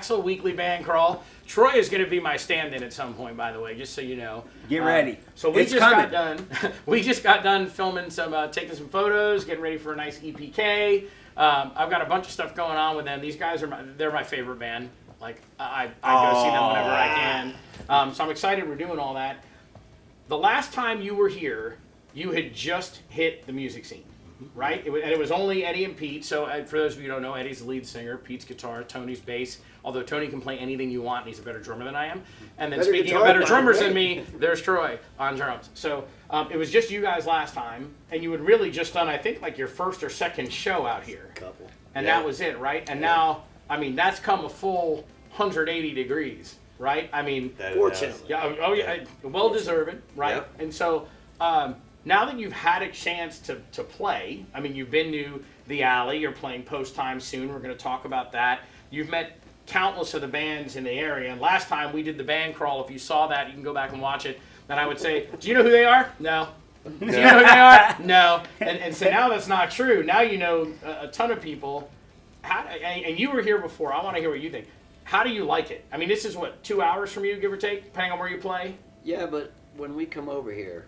Axel weekly band crawl. Troy is going to be my stand-in at some point, by the way, just so you know. Get ready. So we It's just coming. got done. We just got done filming some, taking some photos, getting ready for a nice EPK. I've got a bunch of stuff going on with them. These guys they're my favorite band. Like I go see them whenever I can. So I'm excited we're doing all that. The last time you were here, you had just hit the music scene, right? And it was only Eddie and Pete. So for those of you who don't know, Eddie's the lead singer, Pete's guitar, Tony's bass. Although Tony can play anything you want, and he's a better drummer than I am. And then Better speaking of guitar better player, drummers right? than me, there's Troy on drums. So it was just you guys last time, and you had really just done, I think, like your first or second show out here. Couple. And Yeah. that was it, right? And now, I mean, that's come a full 180 degrees, right? I mean, That Fortunately. yeah, oh yeah, well deserved, right? Yep. And so now that you've had a chance to play, I mean, you've been to the Alley, you're playing Post Time soon. We're going to talk about that. You've met countless of the bands in the area, and last time we did the band crawl. If you saw that, you can go back and watch it. And I would say, do you know who they are? No. Do you know who they are? No. And so now that's not true. Now you know a ton of people. And you were here before. I want to hear what you think. How do you like it? I mean, this is what, 2 hours from you, give or take, depending on where you play? Yeah, but when we come over here,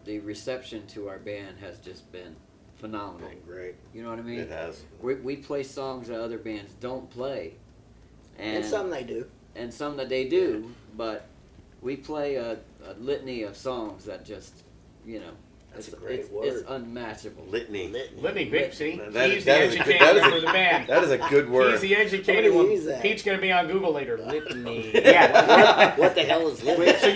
the reception to our band has just been phenomenal. Great. You know what I mean? It has. We play songs that other bands don't play. And some they do. And some that they do, but we play a litany of songs that just, you know, That's it's, a great it's, word. it's unmatchable. Litany. Litany, big, see? That He's is- the that is a good- educator that is a- for the band. That is a good word. He's the I'm educated gonna one. use that. Pete's going to be on Google later. Litany. Yeah. What the hell is living? So you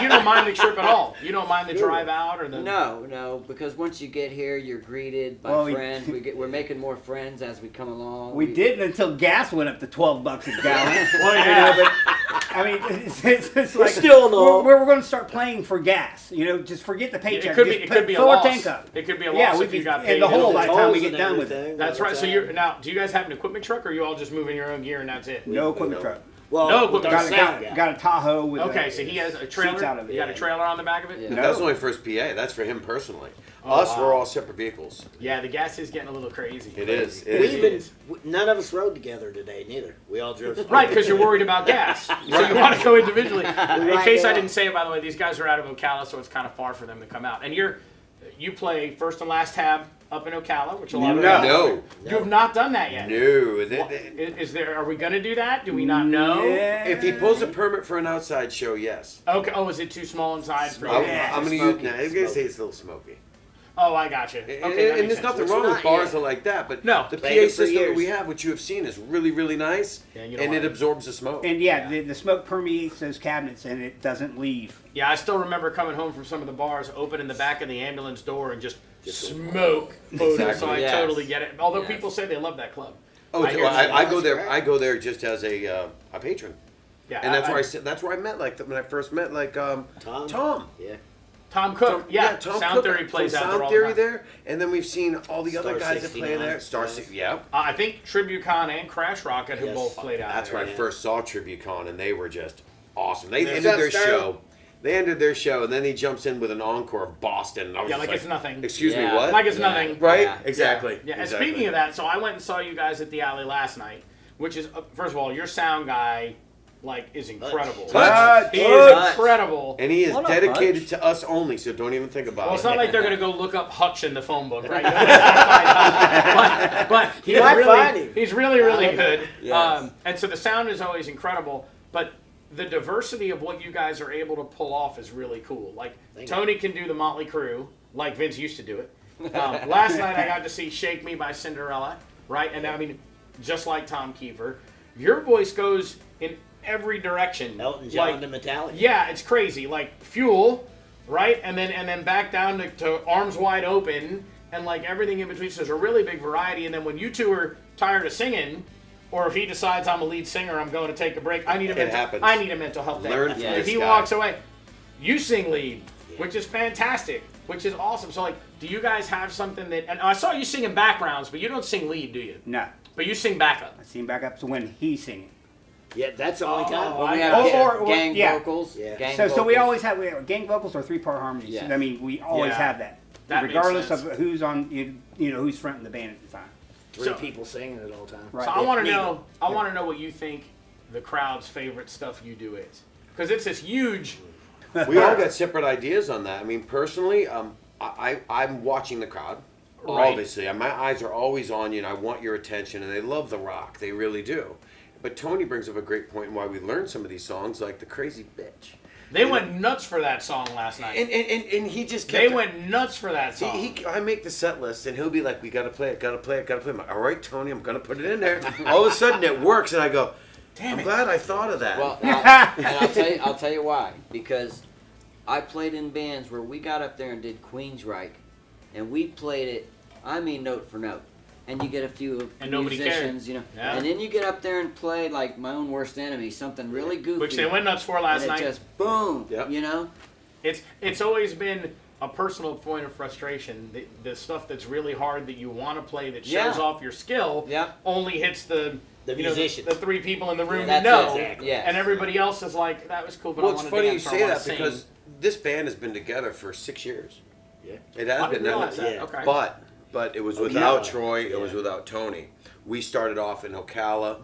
don't mind the trip at all? You don't mind the drive out or the... No, because once you get here, you're greeted by Well, friends. We're making more friends as we come along. We didn't until gas went up to $12 a gallon. Well, yeah. You know, but, I mean, it's like still no. we're going to start playing for gas. You know, just forget the paycheck. It could Just be, it put- could be a fill our loss. tank up. It could be a Yeah, loss we if you could- got in paid. the hole in by the advance. time we get done with it. That's right. So now, do you guys have an equipment truck, or are you all just moving your own gear and that's it? No equipment truck. Well, No, with but our Got, sound got, guy. got a Tahoe with Okay, a, so he has a seats trailer. out of it. You got a trailer on the back of it? Yeah. No. That was only first PA. That's for him personally. Oh, Us, wow. we're all separate vehicles. Yeah, the gas is getting a little crazy. It is. It We is. even none of us rode together today. Neither. We all drove. Right, because you're worried about gas. So you want to go individually. In Right, case I yeah. didn't say it, by the way, these guys are out of Ocala, so it's kind of far for them to come out. And you play first and last tab up in Ocala, which a lot of No. You have not done that yet. No. Is there? Are we going to do that? Do we not know? Yeah. If he pulls a permit for an outside show, yes. Okay. Oh, is it too small inside for you? I'm going to use. smoky, Now, I'm going to say it's a little smoky. Oh, I got you. Okay, And that there's makes sense. nothing It's wrong with not bars yet. that are like that, but No. the Played PA it for system that years. we have, which you have seen, is really, really nice, Yeah, you don't and want it it. absorbs the smoke. And yeah, the smoke permeates those cabinets and it doesn't leave. Yeah, I still remember coming home from some of the bars, opening the back of the ambulance door, and just smoke. So I Yes. totally get it. Although Yes. people say they love that club. Oh, I hear I that. go there. That's I go there just as a patron, Yeah, and that's where I sit. That's where I met. Like when I first met, Tom. Yeah. Tom Cook. Yeah, Tom Sound Cook Theory plays from out there Sound all Theory the time. there, and then we've seen all the other Star guys that play 69, there. Star yes. 6, yeah. I think Tribucon and Crash Rocket have Yes. both played out That's there. where I first saw TribuCon, and they were just awesome. They Yeah. ended What's their up, Star? show. They ended their show, and then he jumps in with an encore of Boston. And I was Yeah, just like it's nothing. Excuse me, Yeah. what? Like it's nothing. Right? Yeah. Exactly. Yeah, and exactly. speaking of that, so I went and saw you guys at the Alley last night, which is, first of all, your sound guy, like, is incredible. Touch. He Touch. is incredible. And he is What a dedicated bunch. to us only, so don't even think about Well, it. it's not like they're going to go look up Hutch in the phone book, right? Nobody's gonna find Hutch. But he's might really, find him. he's really, really good. Yes. And so the sound is always incredible, but the diversity of what you guys are able to pull off is really cool. Like, Thank Tony can do the Motley Crue, like Vince used to do it. Last night I got to see Shake Me by Cinderella, right? And I mean, just like Tom Kiefer, your voice goes in every direction. Elton John Like, to Metallica. yeah, it's crazy. Like Fuel, right? And then back down to Arms Wide Open, and like everything in between. So there's a really big variety. And then when you two are tired of singing, or if he decides I'm a lead singer, I'm going to take a break. I need a happens. mental health day. Learn from Yeah. If this he guy. walks away, you sing lead, which is fantastic, which is awesome. So like, do you guys have something that? And I saw you singing backgrounds, but you don't sing lead, do you? No. But you sing backup. I see him back up to when he's singing. Yeah, that's the only time. Oh, We I- have Or- gang yeah. vocals. Yeah. Gang So we vocals. always have gang vocals or 3-part harmonies. Yes. I mean, we always Yeah. have that. That makes regardless sense. of who's on, you know, who's fronting the band at the time. Three So- people singing at all times. Right. So I If want to needed. know. I want to know what you think the crowd's favorite stuff you do is? Because it's this huge. We all got separate ideas on that. I mean, personally, I'm watching the crowd. Right. Obviously, my eyes are always on you, and I want your attention. And they love the rock; they really do. But Tony brings up a great point in why we learned some of these songs, like the Crazy Bitch. They went nuts for that song last night. And he just kept. They went nuts for that song. I make the set list, and he'll be like, "We gotta play it, gotta play it, gotta play it." I'm like, all right, Tony, I'm gonna put it in there. All of a sudden, it works, and I go, Damn I'm it. glad I thought of that. Well, I'll tell you why. Because I played in bands where we got up there and did Queensryche, and we played it, I mean, note for note. And you get a few And nobody musicians, cared. you know, Yeah. and then you get up there and play like My Own Worst Enemy, something really goofy, Which they went nuts for last and it night. just boom, Yep. you know. It's always been a personal point of frustration. The stuff that's really hard that you want to play that shows Yeah. off your skill Yeah. only hits the musicians. the three people in the room Yeah, you that's know, it, exactly. Yes. and everybody else is like, that was cool, but Well, I it's want to funny you dance or I say wanna that sing. because this band has been together for 6 years. Yeah. It I has didn't been. realize that. Yeah. Okay. But it was Oh, without yeah. Troy. It was Yeah. without Tony. We started off in Ocala.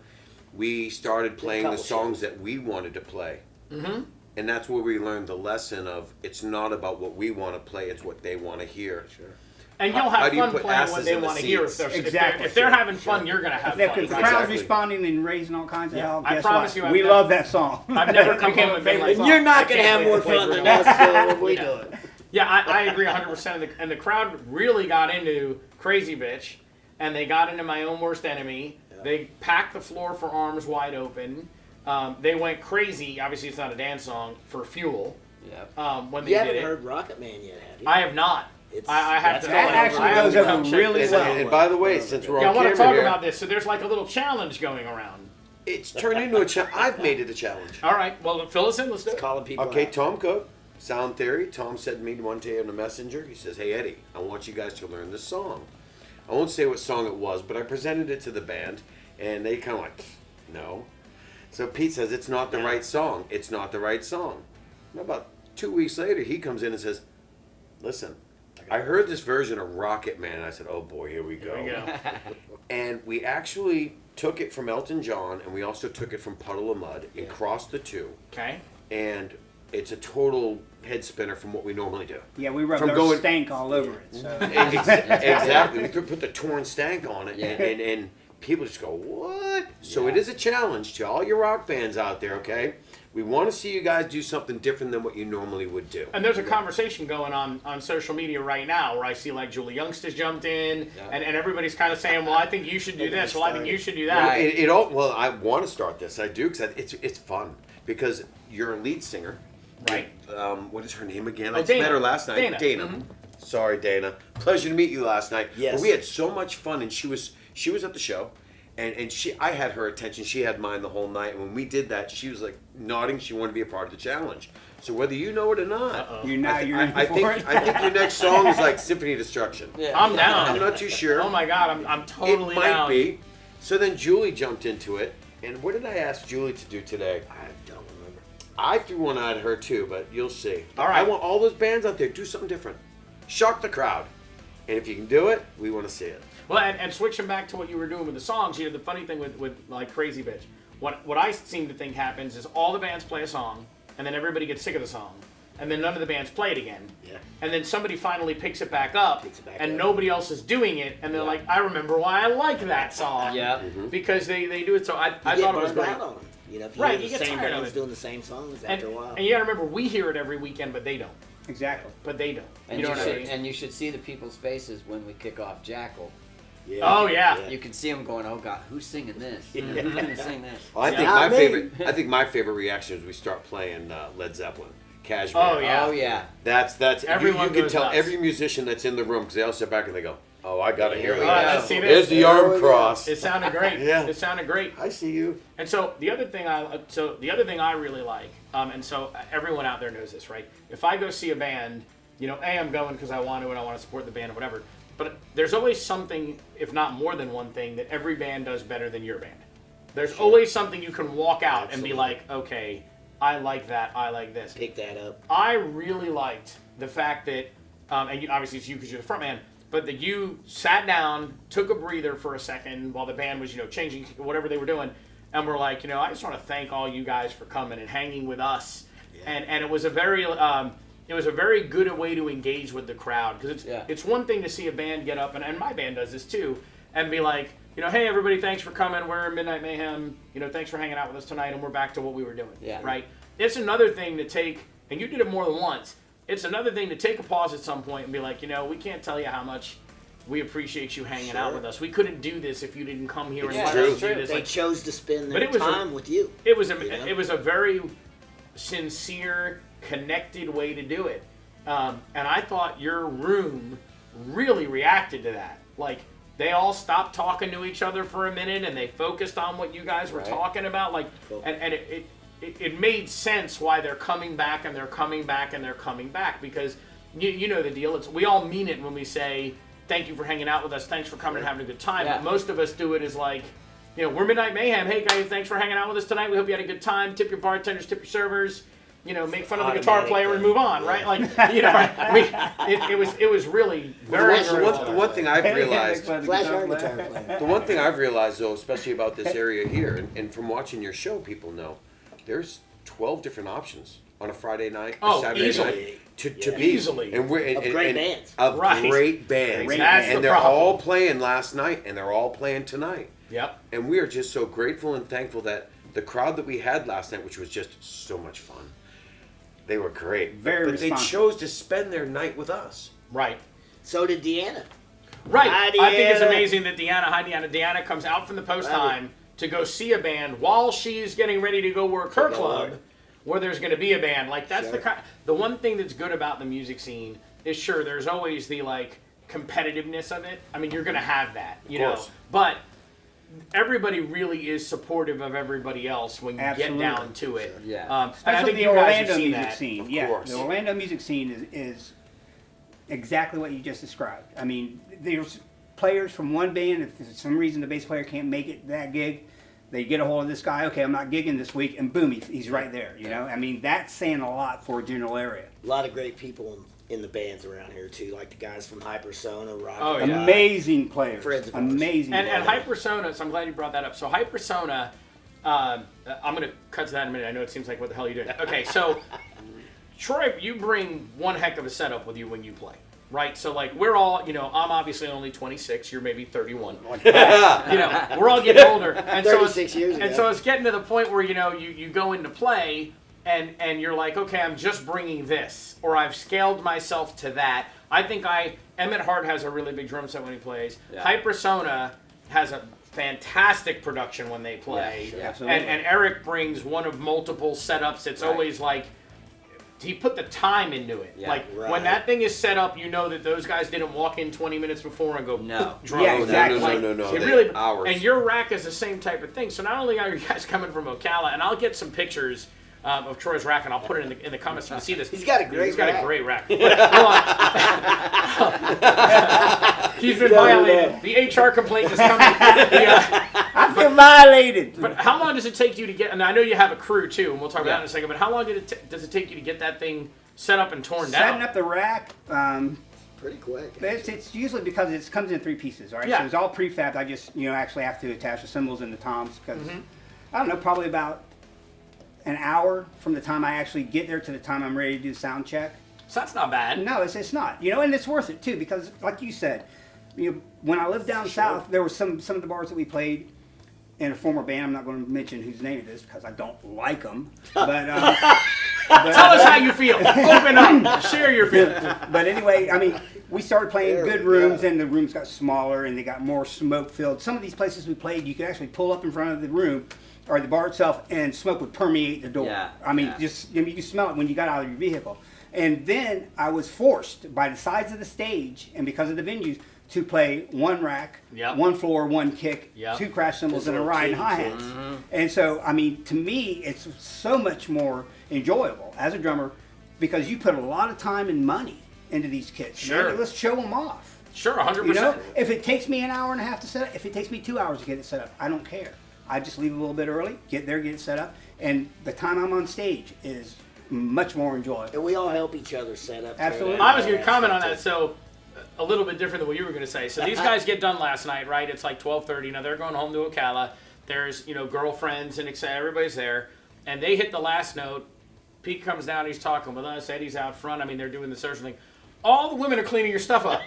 We started playing the couple songs shows. that we wanted to play. Mm-hmm. And that's where we learned the lesson of it's not about what we want to play, it's what they want to hear. Sure. And you'll How have do you fun put playing what asses they in the want to hear. If seats? they're, Exactly. if they're having fun, you're going to have If fun. the crowd's Exactly. responding and raising all kinds of Yeah. hell, I guess promise what? you I've we never- love that song. I've never come Became home a and been favorite like, And you're I not going to can't have more play fun than real. us when we do it. Yeah, I agree 100%. And the crowd really got into Crazy Bitch, and they got into My Own Worst Enemy. Yeah. They packed the floor for Arms Wide Open. They went crazy. Obviously, it's not a dance song for Fuel. Yeah. When they You did haven't it, heard Rocket Man yet, have you? I have not. It's- I have that's to. going That actually I have goes to over come check really this well. out. And by the way, since we're Yeah, I on want to camera talk here, about this. So there's like a little challenge going around. it's turned into a challenge. I've made it a challenge. All right. Well, fill us in. Let's do It's it. calling people Okay, out. Tom Cook, Sound Theory. Tom said to me one day on the messenger, he says, "Hey Eddie, I want you guys to learn this song." I won't say what song it was, but I presented it to the band, and they kind of like, no. So Pete says, it's not the right song. It's not the right song. And about 2 weeks later, he comes in and says, listen, I heard this version of Rocket Man. And I said, oh boy, here we go. There you go. And we actually took it from Elton John, and we also took it from Puddle of Mud and crossed the two. Okay. And it's a total head spinner from what we normally do. Yeah, we rubbed From our going- stank all over it. So. Exactly. We could put the torn stank on it, Yeah. and people just go, what? So it is a challenge to all your rock bands out there, okay? We want to see you guys do something different than what you normally would do. And there's a conversation going on social media right now where I see like Julie Youngster's jumped in, Yeah. and everybody's kind of saying, well, I think you should do this. Well, I think you should do that. Right. It all, well, I want to start this. I do, because it's fun. Because you're a lead singer. Right. What is her name again? Oh, I just Dana. met her last night. Dana. Mhm. Sorry, Dana. Pleasure to meet you last night. Yes. But we had so much fun, and she was at the show, and I had her attention. She had mine the whole night. And when we did that, she was like nodding. She wanted to be a part of the challenge. So whether you know it or not, You're not. You're in I think for it. I think your next song is like Symphony of Destruction. Yeah. I'm down. I'm not too sure. Oh my God, I'm totally It might down. be. So then Julie jumped into it, and what did I ask Julie to do today? I don't remember. I threw one at her too, but you'll see. All right. I want all those bands out there, do something different. Shock the crowd. And if you can do it, we want to see it. Well, and switching back to what you were doing with the songs, the funny thing with like Crazy Bitch, what I seem to think happens is all the bands play a song, and then everybody gets sick of the song, and then none of the bands play it again. Yeah. And then somebody finally picks it back up, and nobody else is doing it, and they're Yeah. like, I remember why I like that song. Yeah. Because they do it so. I You thought get it was burned great. out on them. You know, if you Right, hear you the get same tired of bands it. doing the same songs And, after a while. and you gotta remember, we hear it every weekend, but they don't. Exactly. But they don't. And you know you what I should, mean? and you should see the people's faces when we kick off Jackal. Yeah. Oh, yeah. You can see them going, "Oh God, who's singing this? Yeah. Who's gonna sing this?" Well, I think Not my me. favorite. I think my favorite reaction is we start playing Led Zeppelin, Cashmere. Oh, yeah. Oh yeah. That's Everyone you can goes tell nuts. every musician that's in the room because they all sit back and they go, "Oh, I gotta hear Here we that." go. See this? There's the There arm we go. cross. It sounded great. Yeah. It sounded great. I see you. And so the other thing I really like, and so everyone out there knows this, right? If I go see a band, I'm going because I want to and I want to support the band or whatever. But there's always something, if not more than one thing, that every band does better than your band. There's always something you can walk out and be Absolutely. like, okay, I like that, I like this. Pick that up. I really liked the fact that, obviously it's you because you're the front man, but that you sat down, took a breather for a second while the band was, changing whatever they were doing, and we're like, I just want to thank all you guys for coming and hanging with us. And it was a very good way to engage with the crowd, because it's one thing to see a band get up, and my band does this too, and be like, hey everybody, thanks for coming. We're Midnight Mayhem. Thanks for hanging out with us tonight, and we're back to what we were doing. Yeah. Right. It's another thing to take, and you did it more than once. It's another thing to take a pause at some point and be like, we can't tell you how much we appreciate you hanging out with us. We couldn't do this if you didn't come here and let us do this. They chose to spend their time with you. It was a very sincere, connected way to do it. And I thought your room really reacted to that. Like, they all stopped talking to each other for a minute and they focused on what you guys were talking about. Like, cool. And it made sense why they're coming back and they're coming back and they're coming back, because you know the deal. We all mean it when we say, thank you for hanging out with us. Thanks for coming and having a good time. Yeah. But most of us do it as like, we're Midnight Mayhem. Hey guys, thanks for hanging out with us tonight. We hope you had a good time. Tip your bartenders, tip your servers. Make fun of the guitar player and move on, right? Like, it was really very. The one thing I've realized. Flash our guitar player. The one thing I've realized, though, especially about this area here, and from watching your show, people know there's 12 different options on a Friday night, a Saturday easily. night to be Easily. and we're Of great bands. of Right. great bands, That's and the they're problem. all playing last night, and they're all playing tonight. Yep. And we are just so grateful and thankful that the crowd that we had last night, which was just so much fun, they were great. Very but they responsive. chose to spend their night with us. Right. So did Deanna. Right. Hi, I think it's Deanna. amazing that Deanna comes out from the post time to go see a band while she's getting ready to go work her club, where there's going to be a band. Like, that's the one thing that's good about the music scene is, sure, there's always the competitiveness of it. I mean, you're going to have that, you know, but everybody really is supportive of everybody else when you Absolutely. get down to it. Yeah. And I Especially think the you guys Orlando have seen music that. scene. Of Yeah, course. the Orlando music scene is exactly what you just described. I mean, there's players from one band. If for some reason the bass player can't make it that gig, they get a hold of this guy. Okay, I'm not gigging this week, and boom, he's right there. You know, I mean, that's saying a lot for a general area. A lot of great people in the bands around here too, like the guys from Hypersona, Rock. Oh, yeah. Amazing players. Friends of ours. Amazing. And players. Hypersona, so I'm glad you brought that up. So Hypersona, I'm going to cut to that in a minute. I know it seems like, what the hell are you doing? Okay, so Troy, you bring one heck of a setup with you when you play, right? So, like, we're all, you know, I'm obviously only 26. You're maybe 31. You know, we're all getting older. And 36 years ago. And so it's getting to the point where, you know, you go into play and you're like, okay, I'm just bringing this, or I've scaled myself to that. I think Emmett Hart has a really big drum set when he plays. Yeah. Hypersona has a fantastic production when they play. Yeah, sure. Absolutely. And Eric brings one of multiple setups. It's always like, he put the time into it. Yeah, like, right. when that thing is set up, you know that those guys didn't walk in 20 minutes before and go, No. drum. Yeah, exactly. No. It They- really, hours. and your rack is the same type of thing. So not only are you guys coming from Ocala, and I'll get some pictures of Troy's rack, and I'll put it in the comments so you can see this. He's got a great He's got rack. a great rack. Hold on. He's been violated. The HR complaint is coming. I feel violated. But how long does it take you to get? And I know you have a crew too, and we'll talk about that in a second. But how long does it take you to get that thing set up and torn down? Setting up the rack. Pretty quick. It's usually because it comes in 3 pieces, all right? Yeah. So it's all prefab. I just, actually have to attach the cymbals and the toms because, Mm-hmm. I don't know, probably about an hour from the time I actually get there to the time I'm ready to do sound check. So that's not bad. No, it's not. And it's worth it too because, like you said, when I lived down south, there were some of the bars that we played in a former band. I'm not going to mention whose name it is because I don't like them. But Tell us how you feel. Open up. Share your feelings. But anyway, I mean, we started playing There good we go. rooms, and the rooms got smaller, and they got more smoke filled. Some of these places we played, you could actually pull up in front of the room or the bar itself, and smoke would permeate the door. Yeah, I mean, yeah. you could smell it when you got out of your vehicle. And then I was forced by the size of the stage and because of the venues to play one rack, Yep. one floor, one kick, Yep. 2 crash cymbals, Just and a little ride and kitty hi-hats. Mm-hmm. And so, I mean, to me, it's so much more enjoyable as a drummer because you put a lot of time and money into these kits. Sure. Man, let's show them off. Sure, 100%. You know, if it takes me an hour and a half to set up, if it takes me 2 hours to get it set up, I don't care. I just leave a little bit early, get there, get it set up, and the time I'm on stage is much more enjoyable. And we all help each other set up. Absolutely. I was going to comment on that, so a little bit different than what you were going to say. So these guys get done last night, right? It's like 12:30. Now they're going home to Ocala. There's, girlfriends and everybody's there. And they hit the last note. Pete comes down, he's talking with us. Eddie's out front. I mean, they're doing the social thing. All the women are cleaning your stuff up.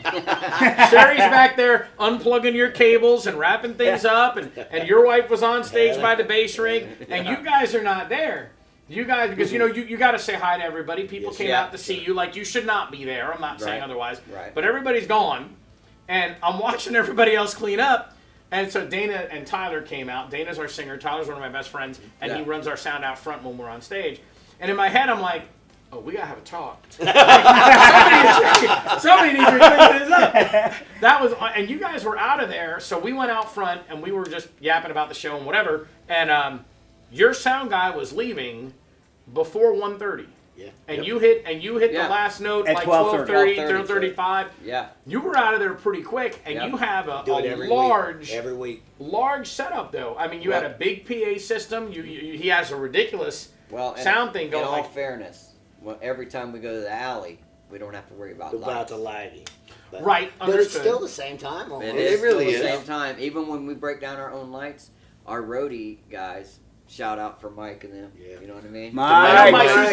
Sherry's back there unplugging your cables and wrapping things up. And your wife was on stage by the bass rig. And you guys are not there. You guys, because, you got to say hi to everybody. People came out to see you. Like, you should not be there. I'm not saying otherwise. Right. But everybody's gone. And I'm watching everybody else clean up. And so Dana and Tyler came out. Dana's our singer. Tyler's one of my best friends. And he runs our sound out front when we're on stage. And in my head, I'm like, oh, we gotta have a talk. somebody needs to clean this up. That was, and you guys were out of there, so we went out front and we were just yapping about the show and whatever. And your sound guy was leaving before 1:30. Yeah. And you hit the last note At like 12:30. 12:35. Yeah. You were out of there pretty quick, and you have a Every week. large setup though. I mean, you had a big PA system. He has a ridiculous sound thing going. In all like, fairness, every time we go to the alley, we don't have to worry about the lighting. Right, But it's understood. still the same time. Almost. It is really still the is. same time. Even when we break down our own lights, our roadie guys, shout out for Mike and them. Yeah. You know what I mean?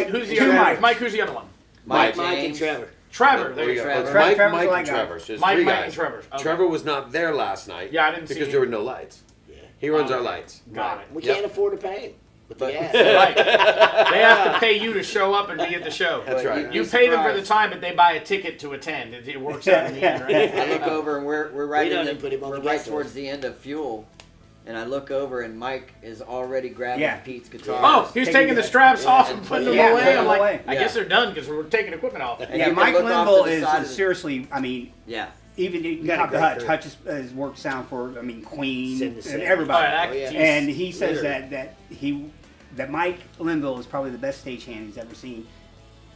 Who's the other one? Mike, who's the other one? Mike and James. Trevor. Trevor. There you go. Trevor. Mike, Trevor's Mike, like and Trevor. So there's Mike, three Mike, guys. and Trevor. Okay. Trevor was not there last night. Yeah, I didn't see because him. there were no lights. Yeah. He runs our lights. Got it. We can't afford to pay him. But Right. They have to pay you to show up and be at the show. That's right. You pay them for the time, but they buy a ticket to attend. It works out in the end, right? I look over and we're right We don't in even put him on we're the right guest towards list. the end of fuel, and I look over and Mike is already grabbing Yeah. Pete's guitar. Oh, he's taking the straps off and putting them Yeah, away. putting I'm them like, away. I guess they're done because we're taking equipment off. And Yeah, you can Mike look off to Linville the side of is the- seriously, I mean, Yeah. even you got a talk to great Hutch. crew. Hutch has worked sound for, I mean, Queen Send the and sound. everybody. Oh, yeah. And he says Literally. that Mike Linville is probably the best stagehand he's ever seen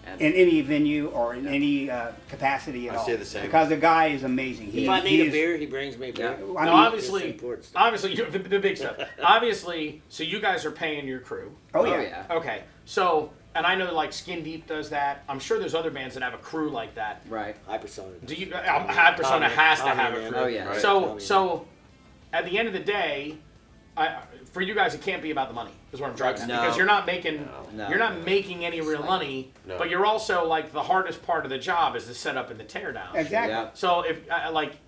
And in any venue or in any capacity at I all. say the same. Because the guy is amazing. If I he need a is- beer, he brings me a beer. Yeah. I Now, mean, obviously, important stuff. the big stuff. Obviously, so you guys are paying your crew. oh oh yeah. yeah. Okay, so, and I know like Skin Deep does that. I'm sure there's other bands that have a crew like that. Right. Hypersonic. Do you? Had Persona has to Tommy, have a man. crew. Oh yeah. Right. So at the end of the day, for you guys, it can't be about the money. Is what I'm driving at. No. Because you're not making No. you're not making any real money. No. But you're also like the hardest part of the job is the setup and the teardown. Exactly. Yeah. So if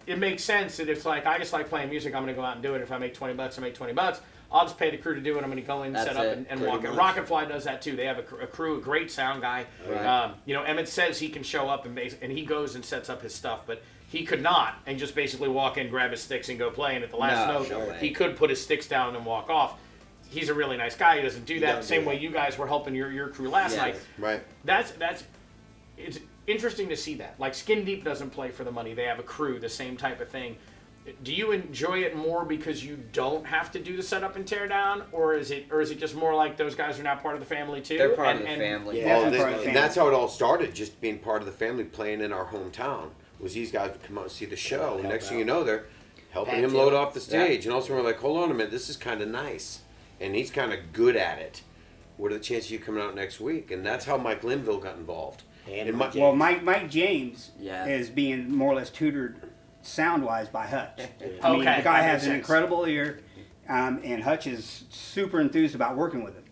it makes sense that if like I just like playing music, I'm going to go out and do it. If I make $20, I make $20. I'll just pay the crew to do it. I'm going to go in, That's set up, it, and pretty walk it. much. Rocketfly does that too. They have a crew, a great sound guy. Right. Emmett says he can show up and he goes and sets up his stuff, but he could not and just basically walk in, grab his sticks, and go play. And at the last No, note, no way. he could put his sticks down and walk off. He's a really nice guy. He doesn't do that don't the same do way that. you guys were helping your crew last Yes. night. Right. That's it's interesting to see that. Like Skin Deep doesn't play for the money. They have a crew, the same type of thing. Do you enjoy it more because you don't have to do the setup and tear down, or is it just more like those guys are now part of the family too? They're part of And- the family. Yeah. Definitely Oh, part of the and family. that's how it all started, just being part of the family, playing in our hometown. Was these guys would come out and see the show, and Help next thing out. you know, they're helping Pat him Taylor. load off the stage. And also we're like, hold on a minute, this is kind of nice. And he's kind of good at it. What are the chances of you coming out next week? And that's how Mike Linville got involved. And And Mike Well, Mike James Yeah. is being more or less tutored sound-wise by Hutch. I mean, Okay, the guy that has makes an sense. incredible ear, and Hutch is super enthused about working with him.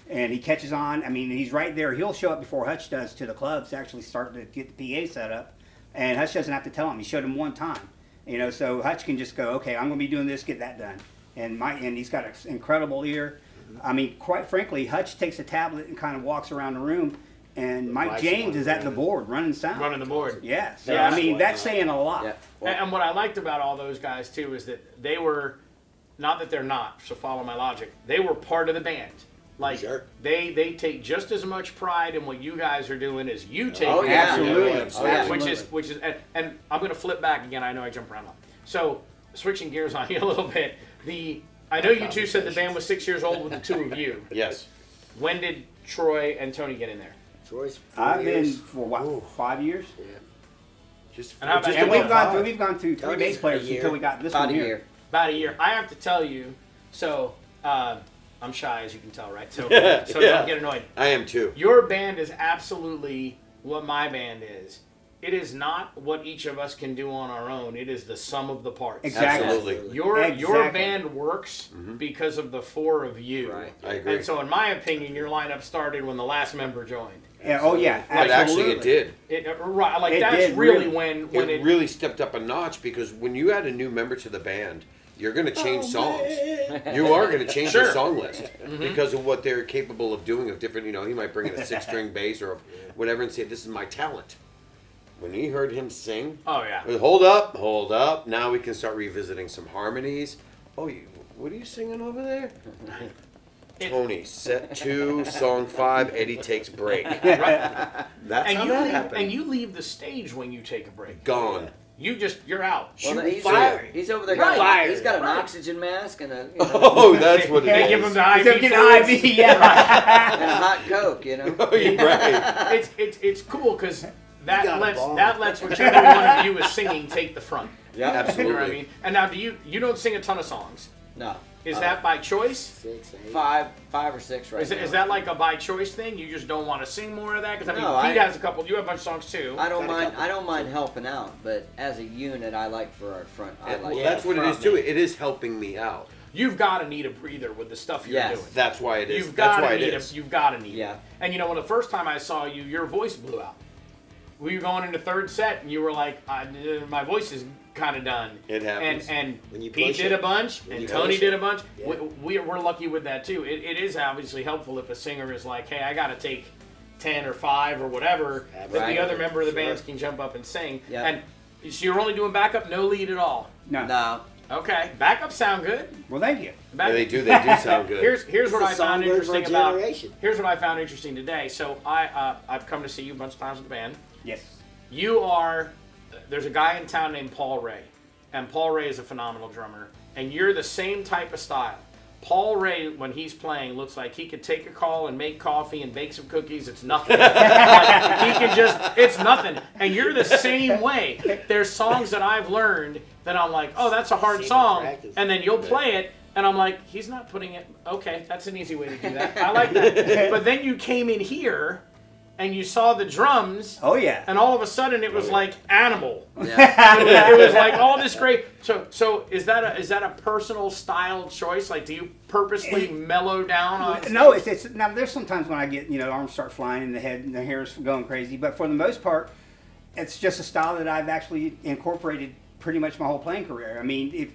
And he catches on. I mean, he's right there. He'll show up before Hutch does to the clubs to actually start to get the PA set up. And Hutch doesn't have to tell him. He showed him one time. So Hutch can just go, okay, I'm going to be doing this, get that done. And he's got an incredible ear. I mean, quite frankly, Hutch takes a tablet and kind of walks around the room, and Mike Mike's James the is one at the running. board running sound. running the board. Yeah, so Yeah. I mean that's saying a lot. Yeah. Well, And what I liked about all those guys too is that they were, not that they're not, so follow my logic. They were part of the band. Like Sure. they take just as much pride in what you guys are doing as you take. Oh, in yeah. what you're doing. Absolutely. Oh, yeah. Which is and I'm gonna flip back again. I know I jump around a lot. So switching gears on you a little bit. I know you two said the band was 6 years old with the two of you. Yes. When did Troy and Tony get in there? Troy's I've been years. for what, Ooh. 5 years? Yeah. Just, And how about just you? And about we've gone through three Tony's bass players a year. until we got this about one a here. year. About a year. I have to tell you. So I'm shy, as you can tell, right? So don't get annoyed. I am too. Your band is absolutely what my band is. it is not what each of us can do on our own. It is the sum of the parts. Exactly. Absolutely. Your Exactly. band works because of the four of you. Right. I agree. And so, in my opinion, your lineup started when the last member joined. Yeah, oh yeah, But actually, it absolutely. did. Right, like It that's did, really really. when It really stepped up a notch because when you add a new member to the band, you're going to change songs. You are going to change Sure. your song list because of what they're capable of doing. Of different, he might bring in a 6-string bass or whatever and say, "This is my talent." When he heard him sing, Oh yeah. hold up. Now we can start revisiting some harmonies. Oh, what are you singing over there? Tony, set 2, song 5, Eddie takes break. That's And how you that leave, happened. and you leave the stage when you take a break. Gone. You're out. Well, he's, fire. he's over there. Right. Got, he's got an Right. oxygen mask and a, Oh, that's what it They is. give him the He's IV. getting fluids. IV, yeah. and a hot Coke, Oh, you're right. It's cool because got that a lets ball. whichever one of you is singing take the front. Yeah, Absolutely. You know what I mean? And now, you don't sing a ton of songs? No. Is that by choice? 6, 8. Five or six right now. Is that like a by choice thing? You just don't want to sing more of that? Because I mean, No, Pete I- has a couple. You have a bunch of songs too. I don't Got a mind. couple. I don't mind helping out, but as a unit, I like for our front. I like. Yeah, That's what it is front too. man. It is helping me out. You've got to need a breather with the stuff you're Yes. doing. That's why it is. You've That's got why to it need is. You've got to need Yeah. it. And you know, when the first time I saw you, your voice blew out. We were going into third set, and you were like, "My voice is kind of done." It happens. And When you Pete push did it. a bunch, When and you Tony push did it. a bunch. Yeah. We're lucky with that too. It is obviously helpful if a singer is like, "Hey, I got to take 10 or 5 or whatever," that Right. the other member of the Sure. bands can jump up and sing. Yeah. And so you're only doing backup, no lead at all. No. No. Okay, backups sound good. Well, thank you. Yeah, they do. They do sound good. Here's what It's I a found songbird for a interesting about. generation. Here's what I found interesting today. So I've come to see you a bunch of times with the band. Yes. You are. There's a guy in town named Paul Ray, and Paul Ray is a phenomenal drummer. And you're the same type of style. Paul Ray, when he's playing, looks like he could take a call and make coffee and bake some cookies. It's nothing. Like, he can just. It's nothing. And you're the same way. There's songs that I've learned that I'm like, oh, that's a hard Seen song, in practice. and then you'll play it. And I'm like, he's not putting it. Okay, that's an easy way to do that. I like that. But then you came in here, and you saw the drums, Oh yeah. and all of a sudden it was like Animal. Yeah. It was like all this great. So is that a personal style choice? Like, do you purposely mellow down on? No, it's now. There's sometimes when I get arms start flying in the head and the hair's going crazy, but for the most part, it's just a style that I've actually incorporated pretty much my whole playing career. I mean, if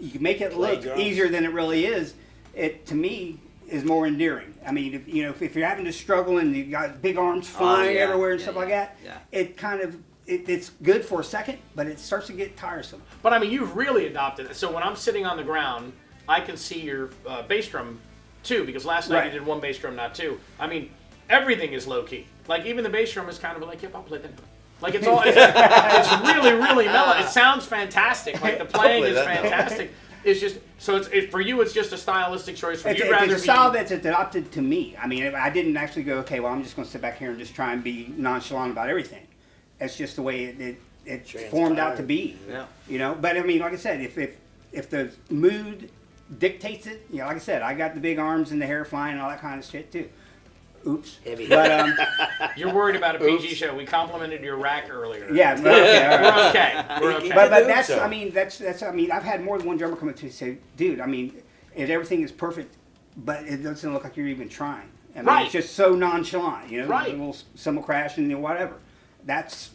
you can make it Play look drums. easier than it really is, it to me is more endearing. I mean, if you're having to struggle and you got big arms flying yeah. everywhere and Yeah, stuff yeah. like that, Yeah. it kind of it's good for a second, but it starts to get tiresome. But I mean, you've really adopted it. So when I'm sitting on the ground, I can see your bass drum too, because last night Right. you did one bass drum, not two. I mean, everything is low key. Like even the bass drum is kind of like, yep, I'll play that. Like it's really, really mellow. It sounds fantastic. Like the playing play is that now. fantastic. It's just so for you, it's just a stylistic choice. For It's, you, it's rather a style be, that's adopted to me. I mean, I didn't actually go, okay, well, I'm just going to sit back here and just try and be nonchalant about everything. It's just the way it formed out to be. Yeah. But I mean, like I said, if the mood dictates it, like I said, I got the big arms and the hair flying and all that kind of shit too. Oops. Heavy. But you're worried about a PG show. We complimented your rack earlier. yeah, but okay, all right. We're okay. We're okay. But Oops. that's I mean I've had more than one drummer come up to me and say, dude, I mean, everything is perfect, but it doesn't look like you're even trying. I mean, Right. it's just so nonchalant, Right. Some will crash and whatever. That's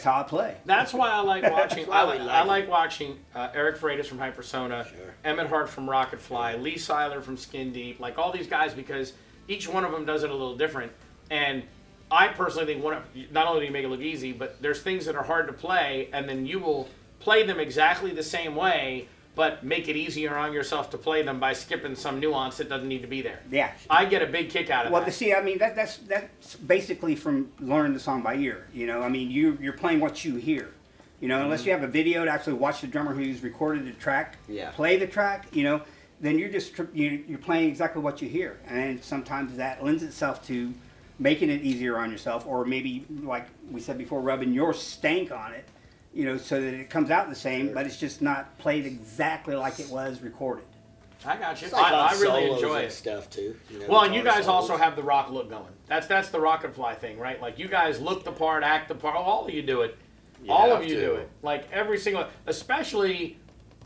how I play. That's why I like watching. That's why we I like like watching Eric Freitas from Hypersona, Sure. Emmett Hart from Rocketfly, Lee Seiler from Skin Deep, like all these guys, because each one of them does it a little different. And I personally think not only do you make it look easy, but there's things that are hard to play, and then you will play them exactly the same way, but make it easier on yourself to play them by skipping some nuance that doesn't need to be there. Yeah. I get a big kick out of Well, that. see, I mean, that's basically from learning the song by ear. I mean, you're playing what you hear. Unless you have a video to actually watch the drummer who's recorded the track, Yeah. play the track. Then you're just you're playing exactly what you hear, and sometimes that lends itself to making it easier on yourself, or maybe like we said before, rubbing your stank on it. So that it comes out the same, but it's just not played exactly like it was recorded. I got you. It's like on I really solos enjoy and it. stuff too. You know, Well, and you guitar guys also solos. have the rock look going. That's the rock and fly thing, right? Like you guys look the part, act the part. All of you do it. You All have of you to. do it. Like every single, especially,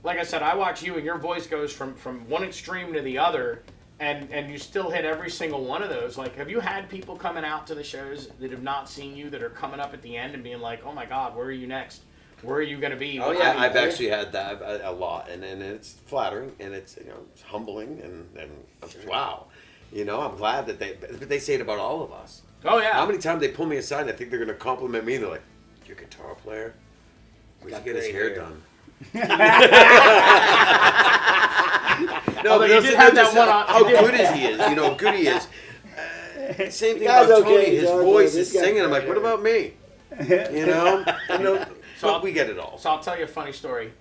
like I said, I watch you and your voice goes from one extreme to the other, and you still hit every single one of those. Like, have you had people coming out to the shows that have not seen you that are coming up at the end and being like, oh my God, where are you next? Where are you going to be? Oh, What- yeah. I've actually had that a lot, and it's flattering, and it's it's humbling, and wow, I'm glad that they say it about all of us. Oh yeah. How many times they pull me aside and I think they're going to compliment me and they're like, your guitar player? Where'd you Got get his great hair hair." done? Although but you they'll did say have this, that one on- how you did- good is he is? How good he is. Same thing guy's about Tony. okay, His John, voice this is guy's singing. I'm like, great what hair. about me? So But we get it all. So I'll tell you a funny story.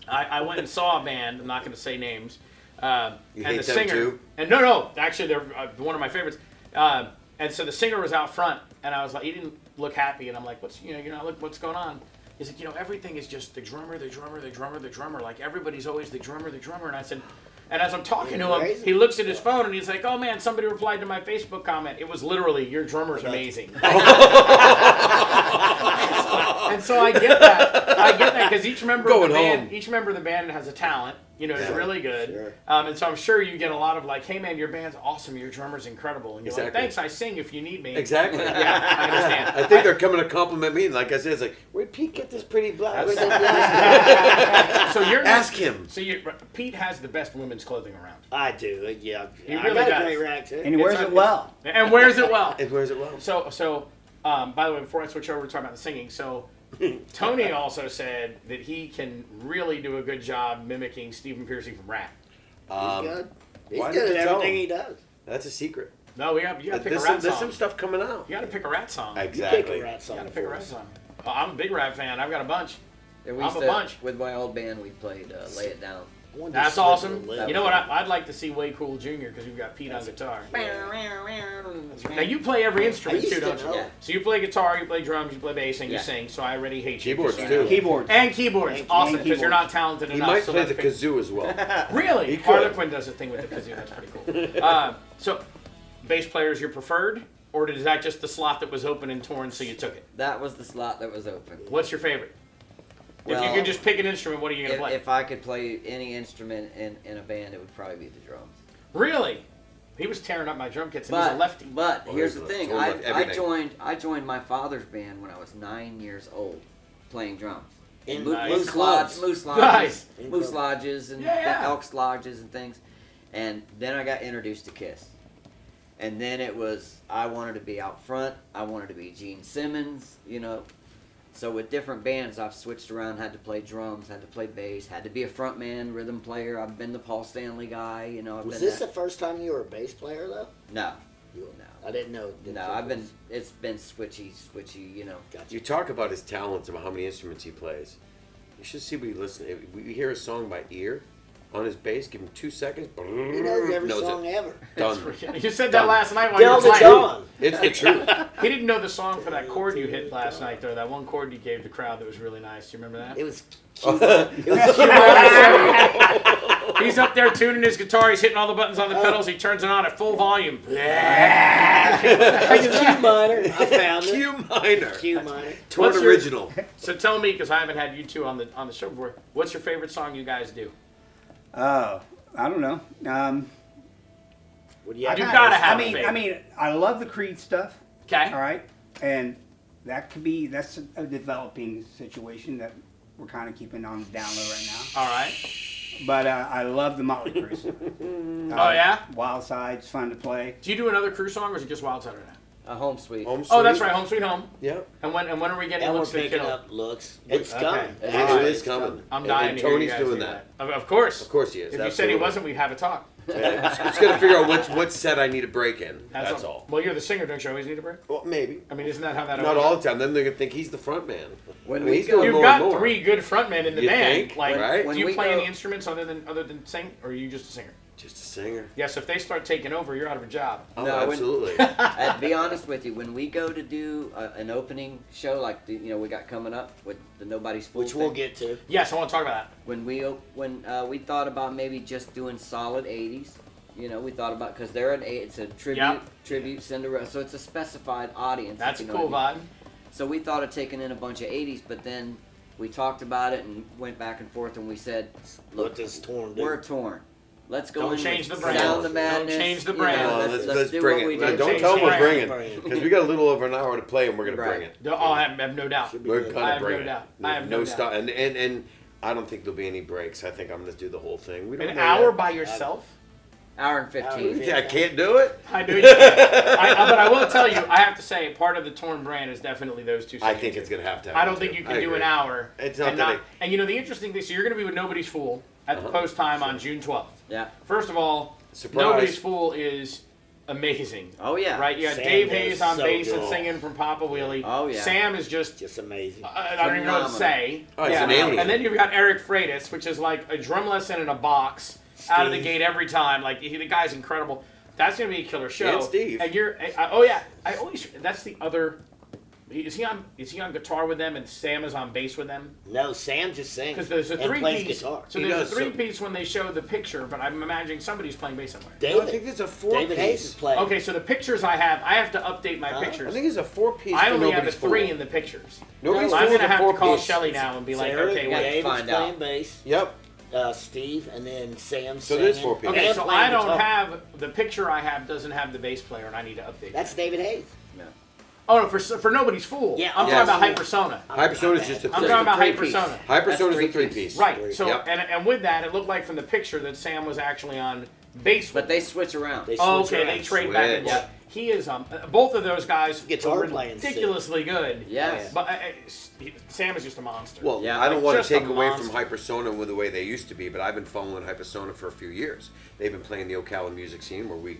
I went and saw a band. I'm not going to say names. You And hate the them singer. too? And no, actually they're one of my favorites. And so the singer was out front, and I was like, he didn't look happy, and I'm like, what's going on? He's like, everything is just the drummer, the drummer, the drummer, the drummer. Like everybody's always the drummer, the drummer. And I said, and as I'm talking to him, Crazy. he looks at his phone and he's like, oh man, somebody replied to my Facebook comment. It was literally, your drummer's amazing. And so I get that because each member of Going the band, home. each member of the band has a talent. Is Yeah. really good. Sure. And so I'm sure you get a lot of like, hey man, your band's awesome, your drummer's incredible, and you're like, Exactly. thanks, I sing if you need me. Exactly. Yeah, I understand. I think they're coming to compliment me, and like I said, it's like, where'd Pete get this pretty blouse? Where's that So you're Ask him. So Pete has the best women's clothing around, I do. Yeah. He I really got does. a great rack too. And he wears It's- it well. and wears it well. And where's it well? So, by the way, before I switch over to talk about the singing, so Tony also said that he can really do a good job mimicking Stephen Piercy from Rat. He's good. He's why good did at you tell everything him? he does. That's a secret. No, you got to pick a There's Rat some song. stuff coming out. You got to pick a Rat song. You pick Exactly. a rat You song got to pick a for Rat us. song. I'm a big Rat fan. I've got a bunch. And we I'm used a to, bunch. with my old band, we played Lay It Down. I wanted to That's slip awesome. a little You know what? bit. I'd like to see Way Cool Jr. because you've got Pete on guitar. Now Now you play every I instrument used too, to don't you? know. Yeah. So you play guitar, you play drums, you play bass, and you Yeah. sing. So I already hate you. Keyboards just too. so you know. Keyboards. And keyboards, And awesome because you're keyboards. not talented He enough. might so play that's the big. kazoo as well. Really? He could. Harlequin does a thing with the kazoo. That's pretty cool. So, bass player is your preferred, or is that just the slot that was open and torn, so you took it? That was the slot that was open. What's your favorite? If you Well, could just pick an instrument, what are you gonna If, play? if I could play any instrument in a band, it would probably be the drums. Really? He was tearing up my drum kits, and he's a But lefty. but Well, here's he's the a thing. total left everything. I joined my father's band when I was 9 years old, playing drums. In Nice. Moose Clubs. Moose lodges, Nice. moose lodges, and Yeah. Elks lodges and things. And then I got introduced to Kiss. And then it was I wanted to be out front. I wanted to be Gene Simmons. So with different bands, I've switched around. Had to play drums. Had to play bass. Had to be a front man, rhythm player. I've been the Paul Stanley guy. I've Was been this that. the first time you were a bass player though? No, No. I didn't know. no. I've been. It's been switchy. Gotcha. You talk about his talents, about how many instruments he plays. You should see what he listens. If we hear a song by ear on his bass, give him 2 seconds. He knows every song ever. Done. You said that Done. last night while you were Delta playing. John. It's the truth. He didn't know the song for that chord you hit last night, though. That one chord you gave the crowd that was really nice. Do you remember that? It was cute. It was cute. He's up there tuning his guitar. He's hitting all the buttons on the pedals. He turns it on at full volume. Q minor. I found it. Q minor. Q minor. Torn What's your- original. So tell me, because I haven't had you two on the show before, what's your favorite song you guys do? Oh, I don't know. What do You have? gotta have a I favorite. mean, I love the Creed stuff. Okay. All right, and that's a developing situation that we're kind of keeping on the down low right now. All right. But I love the Motley Crue. Oh, yeah? Wild Side's fun to play. Do you do another Crew song, or is it just Wild Side right now? A home sweet. Home Oh, that's Sweet. right, Home Sweet Home. Yeah. And when are we getting And we're Looks to picking Kill? up looks. It's Okay. coming. It All right. is coming. I'm And- dying and to hear you Tony's guys doing do that. Of course. Of course he is. If you said he absolutely. wasn't, we'd have a talk. Just got to figure out what set I need to break in. That's all. Well, you're the singer, don't you always need a break? Well, maybe. I mean, isn't that how that Not always all goes? the time. Then they're gonna think he's the front man. When I mean, we he's go- doing You've more got and more. 3 good frontmen in the You band. think? Like, Right? When do you we play go- any instruments other than sing, or are you just a singer? Just a singer. Yes, if they start taking over, you're out of a job. Oh, No, when- absolutely. To be honest with you, when we go to do an opening show like we got coming up with the Nobody's Fool, Which we'll thing, get to. Yes, I want to talk about that. when we thought about maybe just doing solid 80s. We thought about because they're it's a tribute Cinderella, so it's a specified audience. That's if a you know cool what I mean. vibe. So we thought of taking in a bunch of 80s, but then we talked about it and went back and forth, and we said, What "Look, does torn do? we're torn. Let's go Don't in change with the brand. Sound of Don't Madness. change the you brand. know, let's let's do bring what we it. do. Don't Change tell them the we're brand. bringing it because we got a little over an hour to play and we're gonna bring Right. it. Oh, I have no doubt. Should be We're good. I gonna have bring no it. doubt. I have no doubt. stop. And I don't think there'll be any breaks. I think I'm gonna do the whole thing. We don't An know hour yet. by yourself? Hour and 15. Hour. I can't do it. I do. But I will tell you, I have to say, part of the torn brand is definitely those two. I singers. think it's gonna have to happen. I don't think too. you I can do agree. an hour. It's not and that And the interesting thing, so you're going to be with Nobody's Fool at the post time on June 12th. Yeah. First of all, Surprise. Nobody's Fool is amazing. Oh yeah. Right? You got Sam Dave does Hayes on so bass and good. singing from Papa Wheelie. Oh, yeah. Sam is just, Just amazing. I don't even know what to say. Oh, he's an alien. And then you've got Eric Freitas, which is like a drum lesson in a box out of the Steve. gate every time. Like, the guy's incredible. That's going to be a killer show. And Steve. And you're, oh yeah, I always, that's the other, is he on guitar with them and Sam is on bass with them? No, Sam just sings. Because there's a and plays 3-piece. guitar. So He there's does, a so- 3-piece when they show the picture, but I'm imagining somebody's playing bass somewhere. David, I think there's a David Hayes is 4-piece. playing. Okay, so the pictures I have to update my Huh? I pictures. think it's a 4-piece. I for only have a Nobody's 3 Fool. in the pictures. Nobody's I'm Fool going to is a have to call 4-piece. Shelly now and be like, Sarah, okay, yeah. wait. David's find playing out. bass. Yep. Steve, and then Sam. So there's singing. 4 people. Okay, And so playing I don't guitar. have, the picture I have doesn't have the bass player, and I need to update That's that. David Hayes. No. Oh, no, for Nobody's Fool. Yeah, I'm yes. talking about Hypersona. Hypersona's just a I'm three. talking about three-piece. Hypersona. Hypersona's a That's 3-piece. Right. So Yep. and with that, it looked like from the picture that Sam was actually on bass. But with they them. switch around. They Oh, switch okay. around. They trade back and Switch. forth. He is both of those guys Guitar are playing sick. ridiculously good. Yes. But Sam is just a monster. Well, Yeah, I don't want to just take a away from monster. Hypersona with the way they used to be, but I've been following Hypersona for a few years. They've been playing the Ocala music scene where we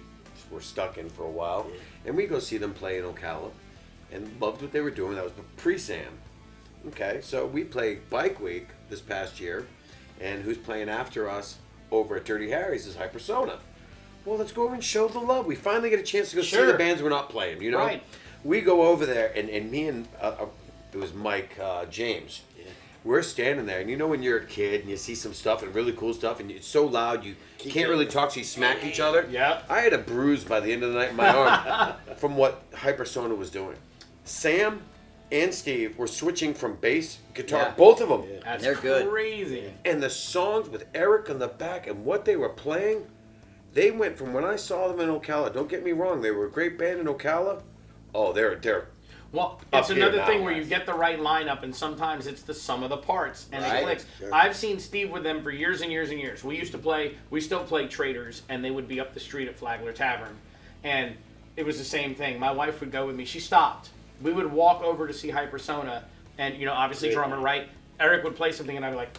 were stuck in for a while, and we go see them play in Ocala, and loved what they were doing. That was pre-Sam. Okay, so we played Bike Week this past year, and who's playing after us over at Dirty Harry's is Hypersona. Well, let's go over and show the love. We finally get a chance to go see Sure. the bands we're not playing, you know? Right. We go over there, and me and, it was Mike James. Yeah. We're standing there, and you know when you're a kid and you see some stuff and really cool stuff, and it's so loud you can't really talk, so you smack each other. Yeah. I had a bruise by the end of the night in my arm from what Hypersona was doing. Sam and Steve were switching from bass, guitar, Yeah. both of them. Yeah. That's They're good. crazy. And the songs with Eric on the back and what they were playing, they went from when I saw them in Ocala. Don't get me wrong, they were a great band in Ocala. Oh, they're Well, Up it's here another now, thing where guys. you get the right lineup, and sometimes it's the sum of the parts, and Right. it clicks. Sure. I've seen Steve with them for years and years and years. We still play Traders, and they would be up the street at Flagler Tavern, and it was the same thing. My wife would go with me. She stopped. We would walk over to see Hypersona, and obviously Great. drummer, right? Eric would play something, and I'd be like,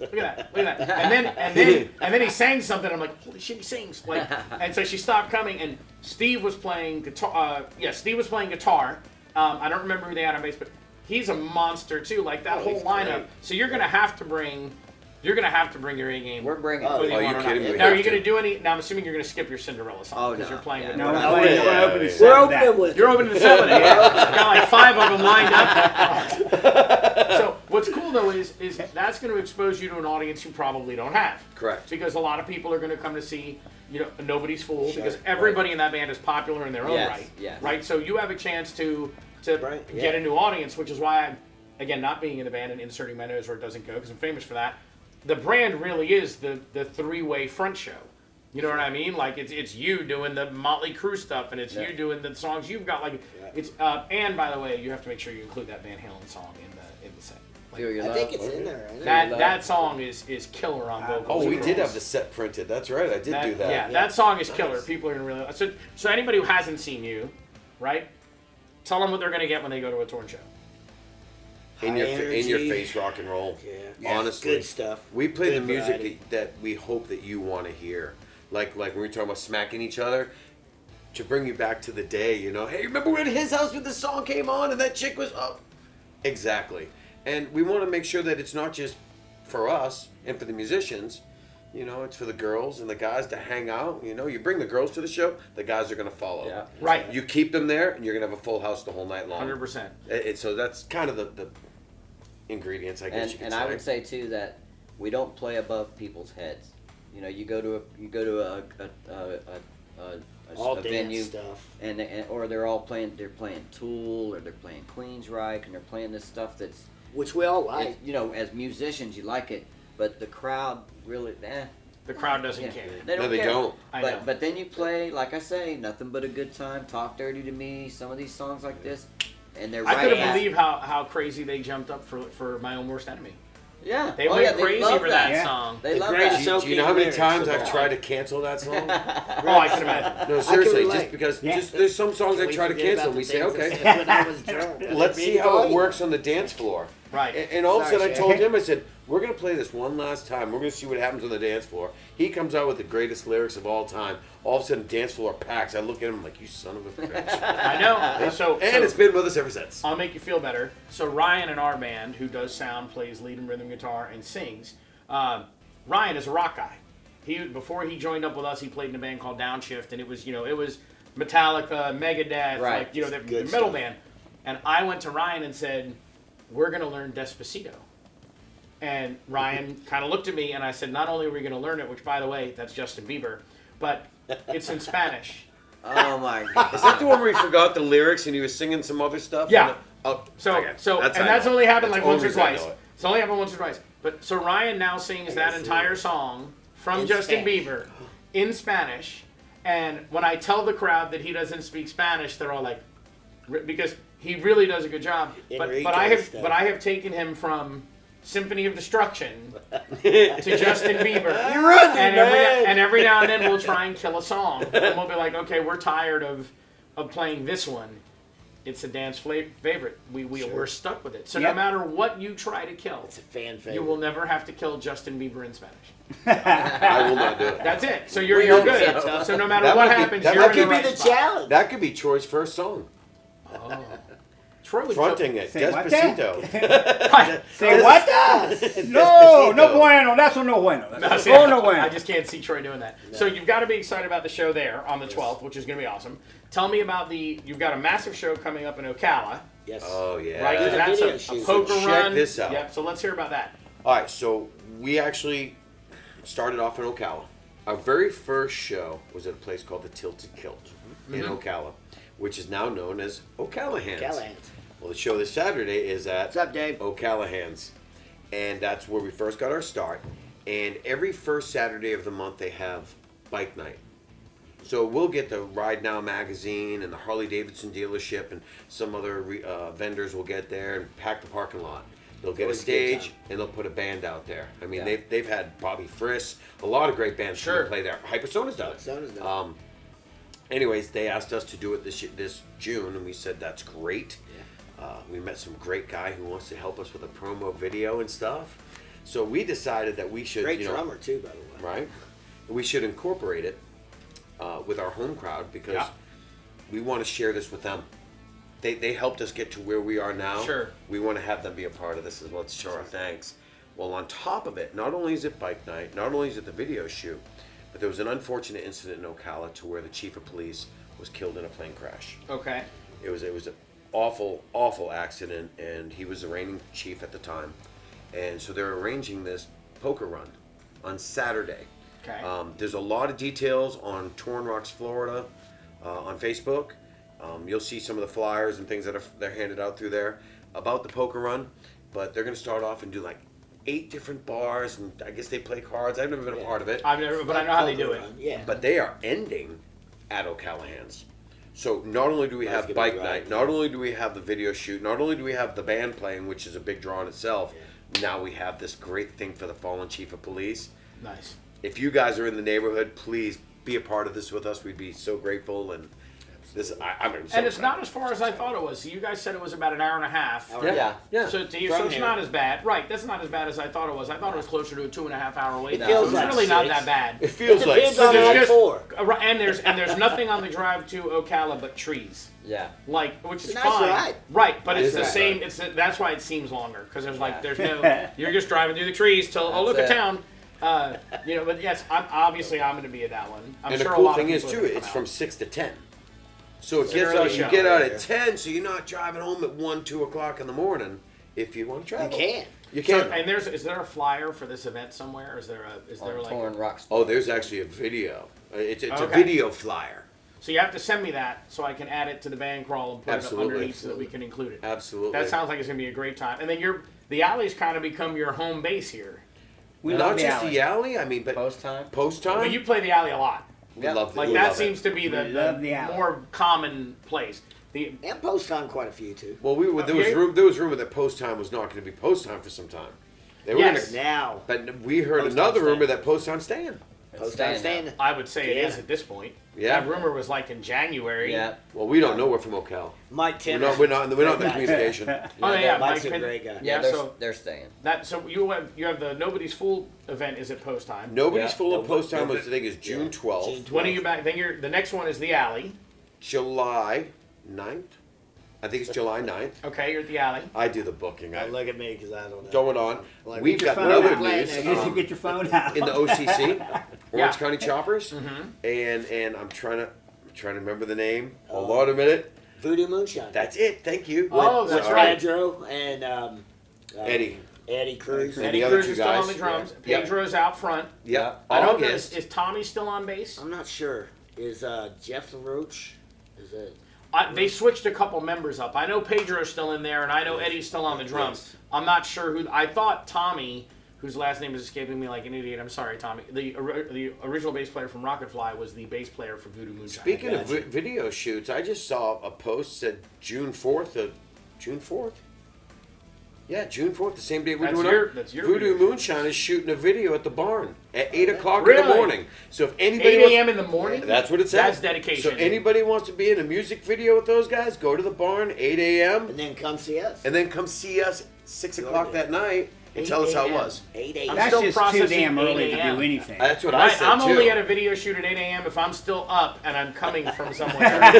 look at that, and then he sang something. I'm like, holy shit, he sings! Like, and so she stopped coming, and Steve was playing guitar. Steve was playing guitar. I don't remember who they had on bass, but he's a monster too. Like that Oh, whole he's lineup. great. So you're gonna have to bring your A game. We're bringing. Oh, whether Are you want or not. kidding me? We Now, are have you going to. to do any? Now, I'm assuming you're going to skip your Cinderella song Oh, because no. you're playing Yeah. with No, No, we're yeah. open to We're set open that. with You're open to 7. Got like 5 of them lined up. So what's cool though is that's going to expose you to an audience you probably don't have. correct. Because a lot of people are going to come to see, Nobody's Fool, Sure, because everybody in that band is popular in their own Yes, right. yes. Right. So you have a chance to Right, yeah. get a new audience, which is why I'm, again, not being in the band and inserting my nose where it doesn't go, because I'm famous for that. The brand really is the 3-way front show. You know what I mean? Like it's you doing the Motley Crue stuff, and it's Yeah. you doing the songs you've got. Like Yeah. it's and by the way, you have to make sure you include that Van Halen song in the set. Like, Feel Your I Love. think it's in there. Isn't that it? that song is killer on vocals. Oh, we and did drums. have the set printed. That's right. I did do that. Yeah, that song is killer. People are gonna really so anybody who hasn't seen you, right? Tell them what they're gonna get when they go to a Torn show. In High your energy. face rock and roll. Yeah. Honestly, Good stuff. we play Good the music variety. that we hope that you want to hear. like when we talk about smacking each other, to bring you back to the day, you know, hey, remember when his house when this song came on and that chick was up? Exactly. And we want to make sure that it's not just for us and for the musicians, you know, it's for the girls and the guys to hang out. You know, you bring the girls to the show, the guys are going to follow. Yeah. Right. You keep them there, and you're going to have a full house the whole night long. 100%. So that's kind of the ingredients, I guess you could And say. I would say too that we don't play above people's heads. You know, you go to All a dance venue, stuff. and or they're playing Tool, or they're playing Queensryche, and they're playing this stuff that's, Which we all like. you know, as musicians you like it, but the crowd really, The crowd doesn't yeah, care. they don't No, they care. don't. I know. But then you play, like I say, Nothing But a Good Time, Talk Dirty to Me, some of these songs like this, and they're I right couldn't at- believe how crazy they jumped up for My Own Worst Enemy. Yeah, They oh, went yeah, crazy love for that Yeah. song. They The love great that. show- Do you know how many lyrics times of I've all. tried to cancel that song? Oh, I can imagine. No, seriously, relate. just because Yeah. there's some songs I We try to forget cancel, about and we the say, things I okay, said when I was drunk. let's see how it works on the dance floor. Right. And all of a sudden I Sorry, told him, I said, we're going to play this one last time. We're going to see what happens on the dance floor. He comes out with the greatest lyrics of all time. All of a sudden, dance floor packs. I look at him like, you son of a bitch. I know. So, And it's been with us ever since. I'll make you feel better. So Ryan in our band, who does sound, plays lead and rhythm guitar, and sings. Ryan is a rock guy. Before he joined up with us, he played in a band called Downshift, and it was Metallica, Megadeth, Right. like the Good metal stuff. band. And I went to Ryan and said, "We're going to learn Despacito." And Ryan kind of looked at me, and I said, "Not only are we going to learn it, which by the way, that's Justin Bieber, but it's in Spanish." Oh my god. Is that the one where he forgot the lyrics and he was singing some other stuff? Yeah. Oh, So, okay. that's I know. only happened That's like once the or only reason I twice. know it. It's only happened once or twice. But so Ryan now sings that entire song from In Justin Spanish. Bieber in Spanish. And when I tell the crowd that he doesn't speak Spanish, they're all like, because he really does a good job. But I have taken him from Symphony of Destruction to Justin Bieber. You're running, and every now and then we'll try and kill a song. And we'll be like, okay, we're tired of playing this one. It's a dance favorite. We're stuck with it. So no Yep. matter what you try to kill, It's a fan favorite. you will never have to kill Justin Bieber in Spanish. I will not do it. That's it. So you're We you're hope good. so. So no matter That what might be- happens, that you're might That in could the be right the spot. challenge. That could be Troy's first song. Troy would Fronting it. Say what? Despacito. Say what? No, no bueno. That's no bueno. No, see, Oh, no bueno. I just can't see Troy doing that. So you've got to be excited about the show there on the 12th, which is going to be awesome. Tell me about you've got a massive show coming up in Ocala, Yes. Oh, yeah. right? 'Cause Yeah. that's Video a shoot. poker So check run. this out. Yep. So let's hear about that. All right, so we actually started off in Ocala. Our very first show was at a place called the Tilted Kilt in Ocala, which is now known as O'Callahan's. Callahan's. Well, the show this Saturday is at What's up, Dave? O'Callahan's, and that's where we first got our start. And every first Saturday of the month, they have bike night. So we'll get the Ride Now magazine and the Harley Davidson dealership and some other vendors will get there and pack the parking lot. They'll get a Always a good stage time. and they'll put a band out there. I mean, Yeah. they've had Bobby Friss, a lot of great bands come Sure. and play there. Hypersona's done it. Hypersona's done it. Anyways, they asked us to do it this June, and we said that's great. We met some great guy who wants to help us with a promo video and stuff. So we decided that we should, Great you know, drummer too, by the way. right? We should incorporate it with our home crowd because Yeah. we want to share this with them. They helped us get to where we are now. Sure. We want to have them be a part of this as well to show our thanks. Well, on top of it, not only is it bike night, not only is it the video shoot, but there was an unfortunate incident in Ocala to where the chief of police was killed in a plane crash. Okay. It was an awful accident, and he was the reigning chief at the time. And so they're arranging this poker run on Saturday. Okay. There's a lot of details on Torn Rocks, Florida, on Facebook. You'll see some of the flyers and things that they're handed out through there about the poker run. But they're going to start off and do like 8 different bars, and I guess they play cards. I've never been a part of it. I've never, but I know how they do it. Yeah. But they are ending at O'Callahan's. So not only do we That's have gonna bike be night, right. not only do we have the video shoot, not only do we have the band playing, which is a big draw in itself, now we have this great thing for the fallen chief of police. Nice. If you guys are in the neighborhood, please be a part of this with us. We'd be so grateful. And I'm so And it's not proud. as far as I thought it was. So you guys said it was about an hour and a half. Yeah. So, to you, From so it's here. not as bad. Right, that's not as bad as I thought it was. I thought it was closer to a 2.5 hour wait. It So feels it's like really not 6. that bad. It feels It like depends on There's all just- 4. Right, and there's nothing on the drive to Ocala but trees. Yeah. Like, which is It's a nice fine. ride. Right, but Nice it's the ride. same. That's why it seems longer because there's like Yeah. there's no. You're just driving through the trees till look at That's it. town. But yes, I'm going to be at that one. I'm and sure the a cool lot thing of is people too, are gonna it's come from out. 6 to 10. So it It's an gets early out. You show. get out Yeah. at 10, so you're not driving home at 1, 2 o'clock in the morning. If you want to You travel, can. You So, can. and is there a flyer for this event somewhere? Or is there On like Torn Rocks. Oh, there's actually a video. It's a Okay. video flyer. so you have to send me that so I can add it to the band crawl and put Absolutely. it up underneath so that we can include it. Absolutely. That sounds like it's going to be a great time. And then the alley's kind of become your home base here. We Not love the just alley. the alley. I mean, but Post time. post time. But you play the alley a lot. we Yeah. love Like we that love seems it. to be We love the the alley. more common place. And post on quite a few too. Well, there was Okay. room. There was rumor that post time was not going to be post time for some time. They were Yes. gonna, Now, but we heard Post another time's rumor staying. that post time's staying. It's post staying on now. stand. I would say it is Yeah. at this point. Yeah. That rumor was like in January. Yeah. Well, we don't know we're from Ocala. Mike We're Tim. not. We're not in the Great guy. communication. Oh yeah, Mike's Mike a Pin- great guy. Yeah, Yeah, so they're staying. you have the Nobody's Fool event is at post time. Nobody's Yeah. full of post time. No, I think is June yeah. 12th, June When are you back? Then the next one is the alley. July 9th. I think it's July 9th. Okay, you're at the alley. I do the booking. Now look at me because I don't know. Going on. Like, We've get your got phone another out. news. I guess you get your phone out. In the OCC, Orange Yeah. County Choppers, Mm-hmm. and I'm trying to remember the name. Hold on a minute. Voodoo Moonshine. That's it. Thank you. Oh, With that's right. Pedro and Eddie. Eddie Cruz. And Eddie the other Cruz two is still on guys. the drums. Yeah. Pedro's out front. Yep. I don't know. August. Is Tommy still on bass? I'm not sure. Is Jeff LaRoche? Is it? They switched a couple members up. I know Pedro's still in there, and I know Eddie's still on the drums. Yes. I'm not sure who. I thought Tommy, whose last name is escaping me like an idiot. I'm sorry, Tommy. The original bass player from Rocket Fly was the bass player for Voodoo Moonshine. Speaking of Gotcha. video shoots, I just saw a post said June 4th. June 4th? Yeah, June 4th, the same day we're That's doing your- our that's your Voodoo video. Moonshine is shooting a video at the barn at 8 o'clock in Really? the morning. So if anybody 8 wants, a.m. in the morning. that's what it says. That's dedication. So anybody wants to be in a music video with those guys, go to the barn 8 a.m. And then come see us. and then come see us 6 o'clock Good. that night and 8 tell us how it a.m. was. 8 I'm a.m. That's still just too processing damn early 8 to a.m. do anything. That's what I said I'm too. only at a video shoot at 8 a.m. if I'm still up and I'm coming from somewhere. then I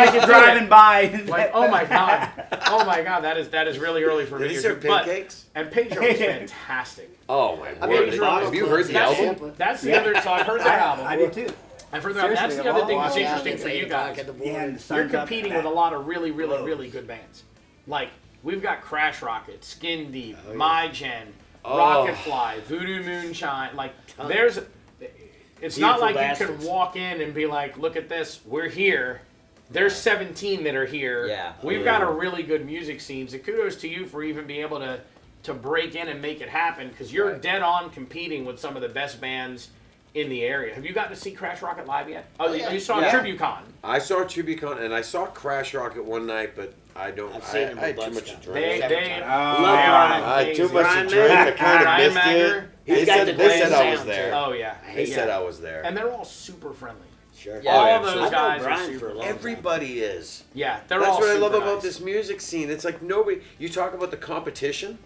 can do it. Driving by. Like, oh my god, that is really early for Did he video serve shoot. But- pancakes? And Pedro is fantastic. Oh my I word! mean, Have you heard the That's, album? that's the other. So I've heard their album. I do too. I've heard their album. That's Seriously, the other thing I've that's all- interesting for you guys. Yeah, the You're sun's up competing and with a that. lot of really, really, Whoa. really good bands. Like we've got Crash Rocket, Skin Deep, Oh, yeah. My Gen, Oh. Rocket Fly, Voodoo Moonshine. Like there's. It's not Beautiful like you bastards. can walk in and be like, "Look at this, we're here." There's 17 that are here. Yeah. We've got a really good music scene. So kudos to you for even being able to break in and make it happen because you're Right. dead on competing with some of the best bands in the area. Have you gotten to see Crash Rocket live yet? Oh, yeah. you saw Yeah. TributeCon. I saw Tributecon and I saw Crash Rocket one night, but I don't. I've seen him I had with too much Bud to Scott. drink. They Oh, I had too amazing. much Ryan to drink. I Mager. kind of Ryan missed Mager. it. He's got the They said grand I was sound, there. too. Oh yeah. They Yeah. said I was there. And they're all super friendly. Sure. Yeah. all yeah, those so- I've known guys are Brian super. for a long time. Everybody is. Yeah, they're That's all what I love super about nice. this music scene. It's like nobody. You talk about the competition.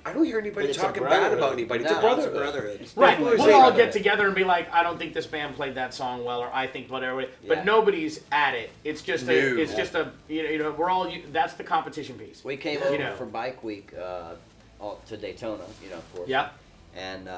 I don't hear anybody But it's a talking bad brotherhood. about anybody. It's No, a it's a brotherhood. brotherhood. Right, People are we'll saying all about get it. together and be like, I don't think this band played that song well, or I think whatever. But Yeah. nobody's at it. It's just No. it's just a you know we're all that's the competition piece. We came You over know. for Bike Week to Daytona, of course. Yep. And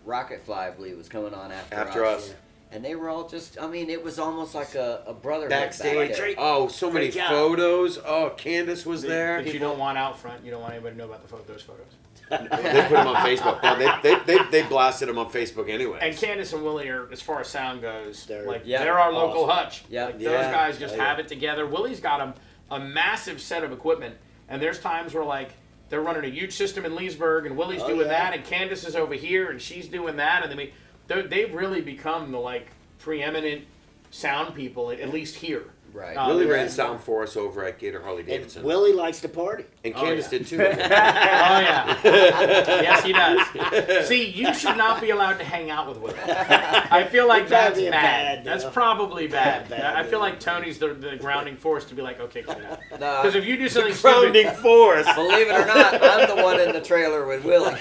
Rocket Fly, I believe, was coming on after Us. And they were all just, I mean, it was almost like a brotherhood back Backstage. there. Oh, so many Great job. photos. Oh, Candace was there. But you don't want out front. You don't want anybody to know about those photos. They put them on Facebook. No, they blasted them on Facebook anyway. And Candace and Willie are, as far as sound goes, They're- they're our local awesome. hutch. Yeah. Like, Yeah. those guys just Oh, yeah. have it together. Willie's got a massive set of equipment, and there's times where like they're running a huge system in Leesburg, and Willie's Oh, doing yeah. that, and Candace is over here, and she's doing that, and they've really become the like preeminent sound people, at least here. Right. Willie Yeah. ran sound for us over at Gator Harley And Davidson. Willie likes to party. And Oh, Candace yeah. did too. Oh yeah. Yes, he does. See, you should not be allowed to hang out with Will. I feel like It'd that's probably be bad. bad, That's though. probably bad. Bad, I feel yeah. like Tony's the grounding force to be like, okay, clean up. No, Because if you do something Grounding stupid, force. believe it or not, I'm the one in the trailer with Willie.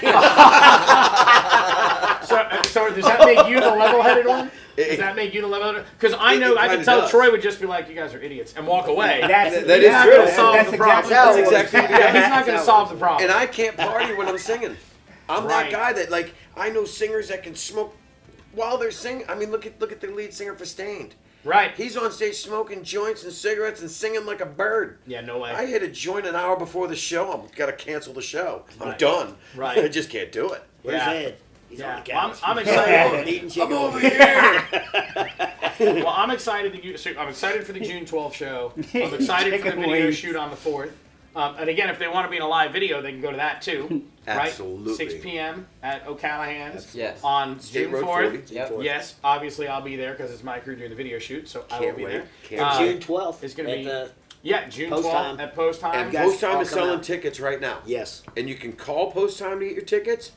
so does that make you the level-headed one? Does that make you the level-headed? Because I know It I kinda can tell does. Troy would just be like, you guys are idiots, and walk away. That is He's not true. gonna solve That's the problem. exactly how it That's exactly Yeah, he's not going to solve the problem. And I can't party when I'm singing. I'm Right. that guy that, like, I know singers that can smoke while they're singing. I mean, look at the lead singer for Stained. Right. He's on stage smoking joints and cigarettes and singing like a bird. Yeah, no way. I hit a joint an hour before the show. I'm got to cancel the show. I'm Right. done. Right. I just can't do it. Where's Yeah. Ed? He's Yeah. on the Well, couch. I'm excited. Eating chicken. I'm over here. Well, I'm excited I'm excited for the June 12th show. I'm excited for the Chicken video wings. shoot on the 4th. And again, if they want to be in a live video, they can go to that too. Right? Absolutely. 6 p.m. at Ocala Hands Yes. on State June Road 4th. 40. Yep. Yes, obviously I'll be there because it's my crew doing the video shoot, so I will Can't be wait. there. Can't Uh, June 12th. it's gonna at be- the- Yeah, June Post 12th time. at Post Time. And guys Post Time all is come selling out. tickets right now. Yes. And you can call Post Time to get your tickets,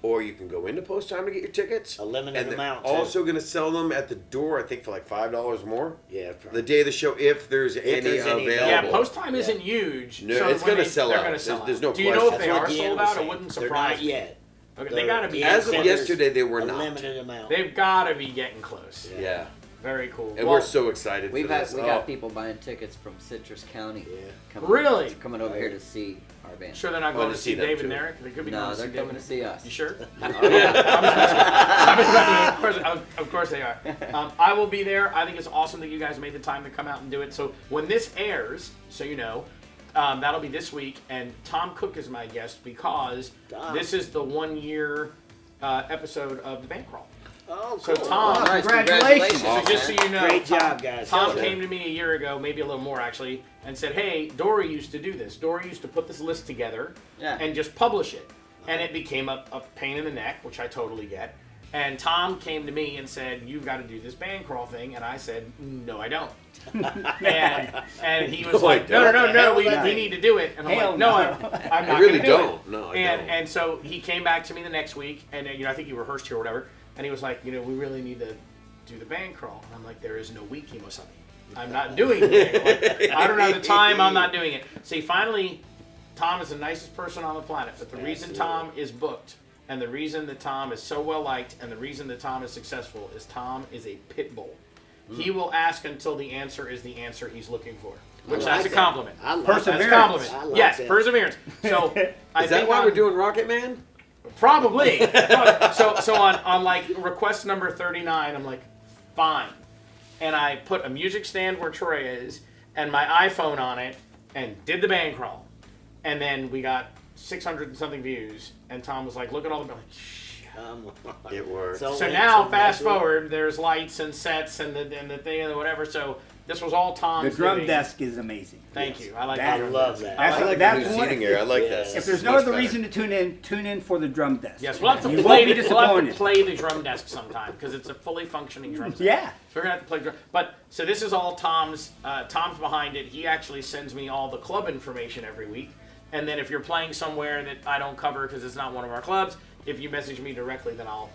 or you can go into Post Time to get your tickets. A limited and they're amount, too. also going to sell them at the door, I think, for like $5 more. Yeah. The day of the show, if there's any there's any available. Yeah, Post Time isn't huge. No, so it's when gonna they- sell they're out. Gonna sell There's out. no Do you know if question. they That's are what Deanna sold was out? It saying. wouldn't They're surprise not me. yet. Okay, they got to be. As of There's yesterday, they were a not. limited amount. They've got to be getting close. Yeah. Very cool. And Well, we're so excited We for this. got people buying tickets from Citrus County. Yeah. Really? Coming over here to see our band. Sure, they're not Well, going to to see see them, David too. and Eric. They could be No, going to they're see coming David. to see us. You sure? Oh, yeah. Of course they are. I will be there. I think it's awesome that you guys made the time to come out and do it. So when this airs, so you know, that'll be this week. And Tom Cook is my guest because Tom. this is the 1 year episode of the band crawl. Oh, So cool. Tom, Nice, Congratulations. so just so you know, Great job, guys. Tom Yeah. came to me a year ago, maybe a little more actually, and said, "Hey, Dory used to do this. Dory used to put this list together Yeah. and just publish it." And it became a pain in the neck, which I totally get. And Tom came to me and said, "You've got to do this band crawl thing." And I said, "No, I don't." and he was No, I like, "No, don't. no, we Hell need to do it." And I'm Hell like, "No, no. I'm not I really gonna do don't. it." No, I and don't. and so he came back to me the next week, and I think he rehearsed here or whatever. And he was like, "We really need to do the band crawl." And I'm like, "There is no week, Himosami. I'm not doing it. Like, I don't have the time. I'm not doing it." See, finally, Tom is the nicest person on the planet. But the reason Tom is booked, and the reason that Tom is so well liked, and the reason that Tom is successful is Tom is a pit bull. He will ask until the answer is the answer he's looking for, which I that's like a that. compliment. I like That's a Perseverance. compliment. I like Yes, that. perseverance. So I Is that think why on- we're doing Rocket Man? Probably. So on like request number 39, I'm like, fine. And I put a music stand where Troy is and my iPhone on it and did the band crawl. And then we got 600 and something views. And Tom was like, look at all the... I'm like, shh. Come on. It worked. So wait, now, so fast next week- forward, there's lights and sets and the thing and whatever. So this was all Tom's The drum doing. desk is amazing. Thank you. I like That- the I drum love desk. that. I That's I like like That's the new one- seating area. I like Yeah. this. If there's no Much other better. reason to tune in for the drum desk. Yes, we'll have to You play. won't be We'll have to disappointed. play the drum desk sometime because it's a fully functioning drum set. Yeah. So we're gonna have to play drum. But so this is all Tom's. Tom's behind it. He actually sends me all the club information every week. And then if you're playing somewhere that I don't cover because it's not one of our clubs, if you message me directly, then I'll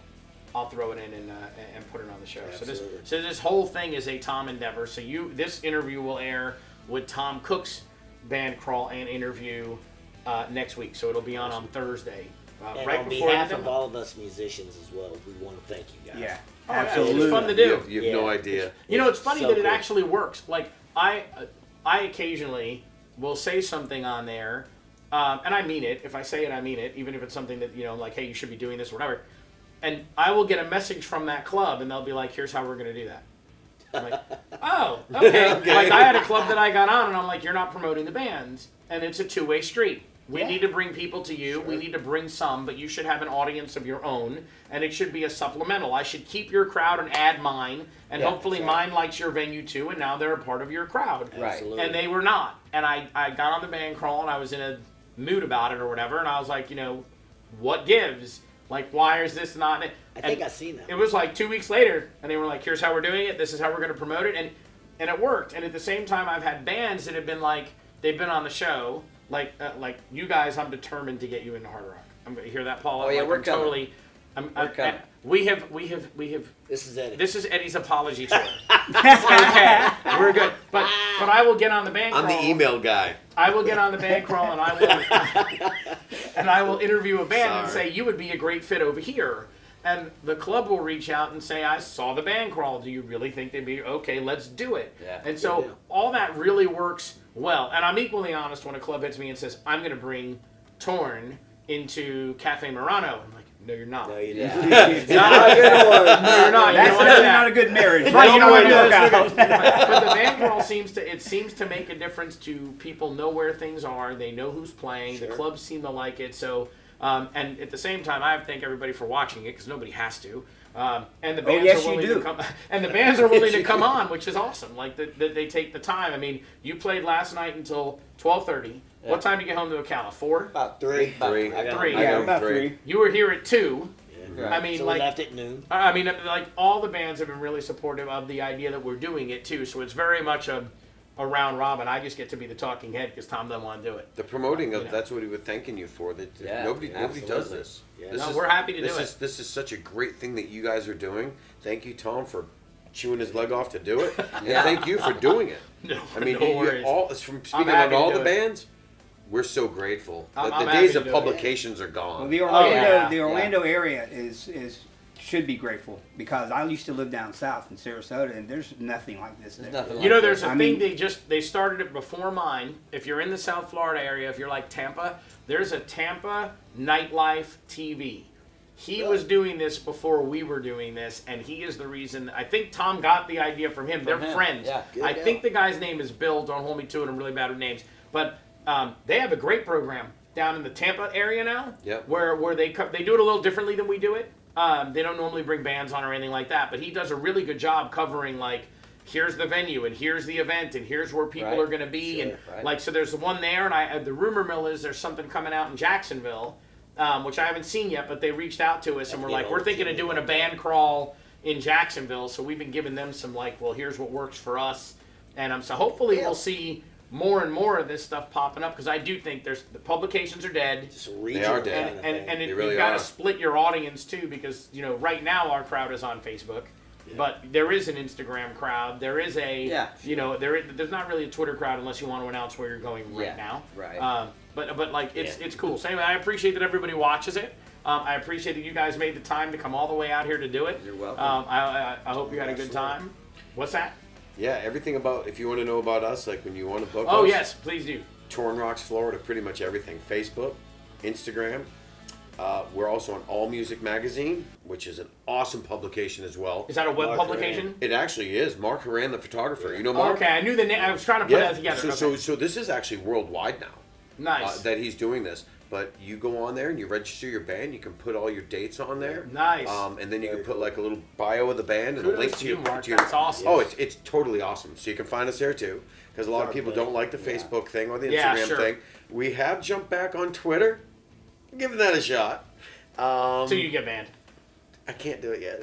throw it in and put it on the show. Absolutely. So this whole thing is a Tom endeavor. So this interview will air with Tom Cook's band crawl and interview next week. So it'll be on Thursday, And right on before behalf the of demo. all of us musicians as well, we want to thank you guys. Yeah. Oh, yeah, Absolutely. it's fun to do. You have no Yeah. idea. You know, it's funny So that it cool. actually works. Like I occasionally will say something on there, and I mean it. If I say it, I mean it. Even if it's something that like, hey, you should be doing this or whatever. And I will get a message from that club, and they'll be like, "Here's how we're going to do that." I'm like, "Oh, okay." Like I had a club that I got on, and I'm like, "You're not promoting the bands, and it's a two-way street. We Yeah. need to bring people to you. We need to bring some, but you should have an audience of your own, and it should be a supplemental. I should keep your crowd and add mine, and Yeah, hopefully right. mine likes your venue too, and now they're a part of your crowd." Right. Absolutely. And they were not. And I got on the band crawl, and I was in a mood about it or whatever, and I was like, what gives? Like, why is this not? I think I've seen that. It was like 2 weeks later, and they were like, "Here's how we're doing it. This is how we're going to promote it." And and it worked. And at the same time, I've had bands that have been like, they've been on the show, like you guys. I'm determined to get you into hard rock. I'm gonna hear that, Paul. Oh, yeah, like, we're I'm coming. totally. We're coming. We have. This is Eddie. This is Eddie's apology tour. Okay, we're good. But I will get on the band. I'm crawl. the email guy. I will get on the band crawl and I will interview a band and say you would be a great fit over here. And the club will reach out and say, I saw the band crawl. Do you really think they'd be okay? Let's do it. Yeah. And so Good deal. all that really works well. And I'm equally honest when a club hits me and says, I'm going to bring Torn into Cafe Murano. I'm like, no, you're not. No, you Yeah. didn't. No, you're not. You That's don't wanna do definitely that. not a good marriage. Right, You you don't know want what to it work is. out. But the band crawl seems to make a difference to people. Know where things are. They know who's playing. The Sure. clubs seem to like it. So, and at the same time, I have to thank everybody for watching it because nobody has to. And the bands yes, are you willing do. to come. And the bands are willing to come on, which is awesome. Like that they take the time. I mean, you played last night until 12:30. Yeah. What time did you get home to Ocala? 4. About 3. Three. I got Three. home. Yeah, got about three. 3. You were here at 2. Yeah. Right. I mean, So like. we left at noon. I mean, like all the bands have been really supportive of the idea that we're doing it too. So it's very much a round robin. I just get to be the talking head because Tom doesn't want to do it. The promoting of You know. that's what he was thanking you for. That Yeah, nobody does absolutely. this. Yeah. This No, is- we're happy to this do is, it. This is such a great thing that you guys are doing. Thank you, Tom, for chewing his leg off to do it. And Yeah. thank you for doing it. No, I mean, no worries. it's from speaking happy on to all do the it. bands. We're so grateful. I'm The happy days to of do it. publications are gone. Well, the Orlando, yeah. the Orlando area is should be grateful because I used to live down south in Sarasota, and there's nothing like this. There's there. nothing You know, like there's this. a I thing mean- they started it before mine. If you're in the South Florida area, if you're like Tampa, there's a Tampa nightlife TV. He was doing this before we were doing this, and he is the reason. I think Tom got the idea from him. They're him, friends. yeah. Good I deal. think the guy's name is Bill. Don't hold me to it. I'm really bad with names. But they have a great program down in the Tampa area now. Yep. Where they do it a little differently than we do it. They don't normally bring bands on or anything like that, but he does a really good job covering like. Here's the venue, and here's the event, and here's where people Right. are going to be, Sure, and right. like so. There's the one there, and the rumor mill is there's something coming out in Jacksonville, which I haven't seen yet, but they reached out to us and we're like, we're thinking of doing a band crawl in Jacksonville, so we've been giving them some like, well, here's what works for us, and so hopefully we'll see more and more of this stuff popping up because I do think the publications are dead. Just They regional are dead. kind of And, thing. and They it, really you've got to are. split your audience too because right now our crowd is on Facebook, but there is an Instagram crowd. There is a there's not really a Twitter crowd unless you want to announce where you're going right Yeah, now. right. But like it's cool. Same. I appreciate that everybody watches it. I appreciate that you guys made the time to come all the way out here to do it. You're welcome. I hope you had a good time. What's that? Yeah, everything about, if you want to know about us, like when you want to book Oh us, yes, please do. Torn Rocks Florida, pretty much everything. Facebook, Instagram. We're also on All Music Magazine, which is an awesome publication as well. Is that a web Mark publication? It actually is. Mark Haran, the photographer. You know Mark? Okay, I knew the name. I was trying to put Yeah. that together. So, Okay. so this is actually worldwide now. Nice. That he's doing this. But you go on there and you register your band. You can put all your dates on there. Nice. And then you Very can put cool. like a little bio of the band and a Kudos link to to you, your. Mark. to your- That's awesome. Oh, it's totally awesome. So you can find us there too, because a lot of Dark people Blade. don't like the Yeah. Facebook thing or the Instagram Yeah, sure. thing. We have jumped back on Twitter. Giving that a shot. Until you get banned. I can't do it yet.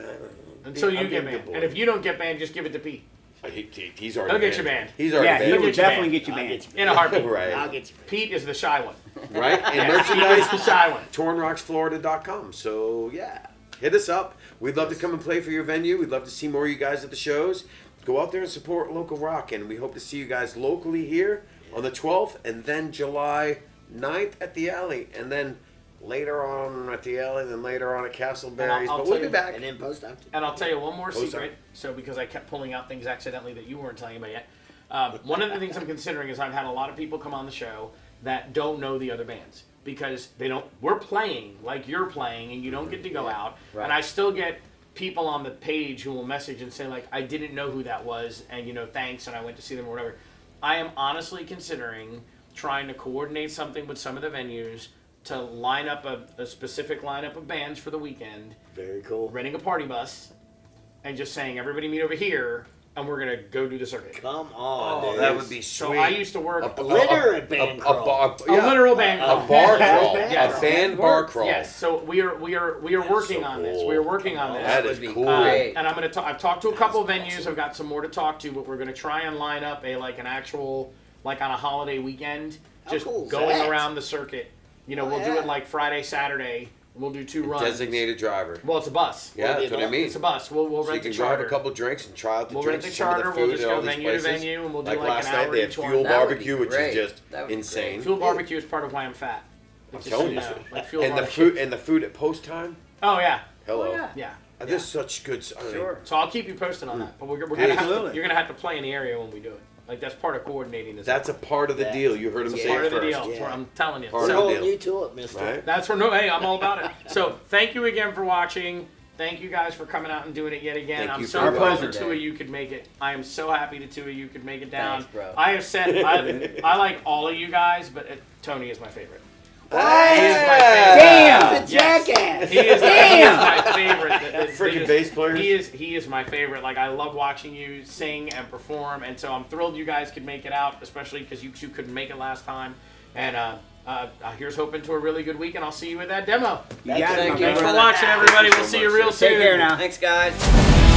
Until you I'm get getting banned. good And if you don't get banned, just give it to Pete. He's already He'll get you banned. He's already Yeah, he banned. Look will at you, definitely man. get you I'll banned. get you In a heartbeat. Right. I'll get you. Pete is the shy one. Right? And Yeah, Pete is the merchandise, shy one. tornrocksflorida.com. So, yeah, hit us up. We'd love to come and play for your venue. We'd love to see more of you guys at the shows. Go out there and support local rock. And we hope to see you guys locally here on the 12th and then July 9th at the Alley. And then later on at the Alley and then later on at Castleberry's. I'll But tell we'll be you- back. And then post after. And I'll tell you one more sorry. secret. So because I kept pulling out things accidentally that you weren't telling about yet. One of the things I'm considering is I've had a lot of people come on the show that don't know the other bands because they don't. We're playing like you're playing, and you don't get to go out. Right. And I still get people on the page who will message and say like, I didn't know who that was, and thanks, and I went to see them or whatever. I am honestly considering trying to coordinate something with some of the venues to line up a specific lineup of bands for the weekend, Very cool. renting a party bus, and just saying everybody meet over here. and we're gonna go do the circuit. Come on, Oh, dude. that would be So sweet. I used to work a literal band crawl. a literal band A crawl. bar crawl. Yes. A band bar crawl. Yes, so we are working so on this. cool. We are working on this. That is would be cool. great. And I'm gonna. I've talked to a couple of venues. I've got some more to talk to, but we're gonna try and line up an actual on a holiday weekend, How just cool is going that? around the circuit. You know, Oh, we'll do yeah. it like Friday, Saturday. We'll do 2 runs. Designated driver. Well, it's a bus. Yeah, that's what I mean. It's a bus. We'll So you rent can the grab charter. a couple drinks and try out the We'll rent drinks. the some of charter. the We'll food just at go all these venue to places. venue, and we'll do Like like last an night, hour they had each one. Fuel That would be Barbecue, which great. is just That would be insane. great. Fuel barbecue is part of why I'm fat. I'm Just telling so you. know, like Fuel And the barbecue. food at post time. Oh yeah. Hello. Yeah. There's such good. I mean, Sure. So I'll keep you posted on that. But we're gonna have to, Absolutely. you're gonna have to play in the area when we do it. Like that's part of coordinating this. That's a part of the That- deal. You heard him It's say part it of the first. deal. That's what I'm telling you. Part We're of So, the holding deal. you to it, mister. Right? that's for no. Hey, I'm all about it. So thank you again for watching. Thank you guys for coming out and doing it yet again. Thank I'm you so for glad the watching. 2 of you could make it. I am so happy the 2 of you could make it down. Thanks, bro. I have said I like all of you guys, but Tony is my favorite. Hey! Damn! The Yes. jackass! He is my favorite. Freaking bass players. He is my favorite. Like I love watching you sing and perform, and so I'm thrilled you guys could make it out, especially because you 2 couldn't make it last time. And here's hoping to a really good week, and I'll see you at that demo. You got it, Thank my you, Thanks for brother. brother. watching, everybody. Thank you We'll so see you much, real sir. soon. Take care now. Thanks, guys.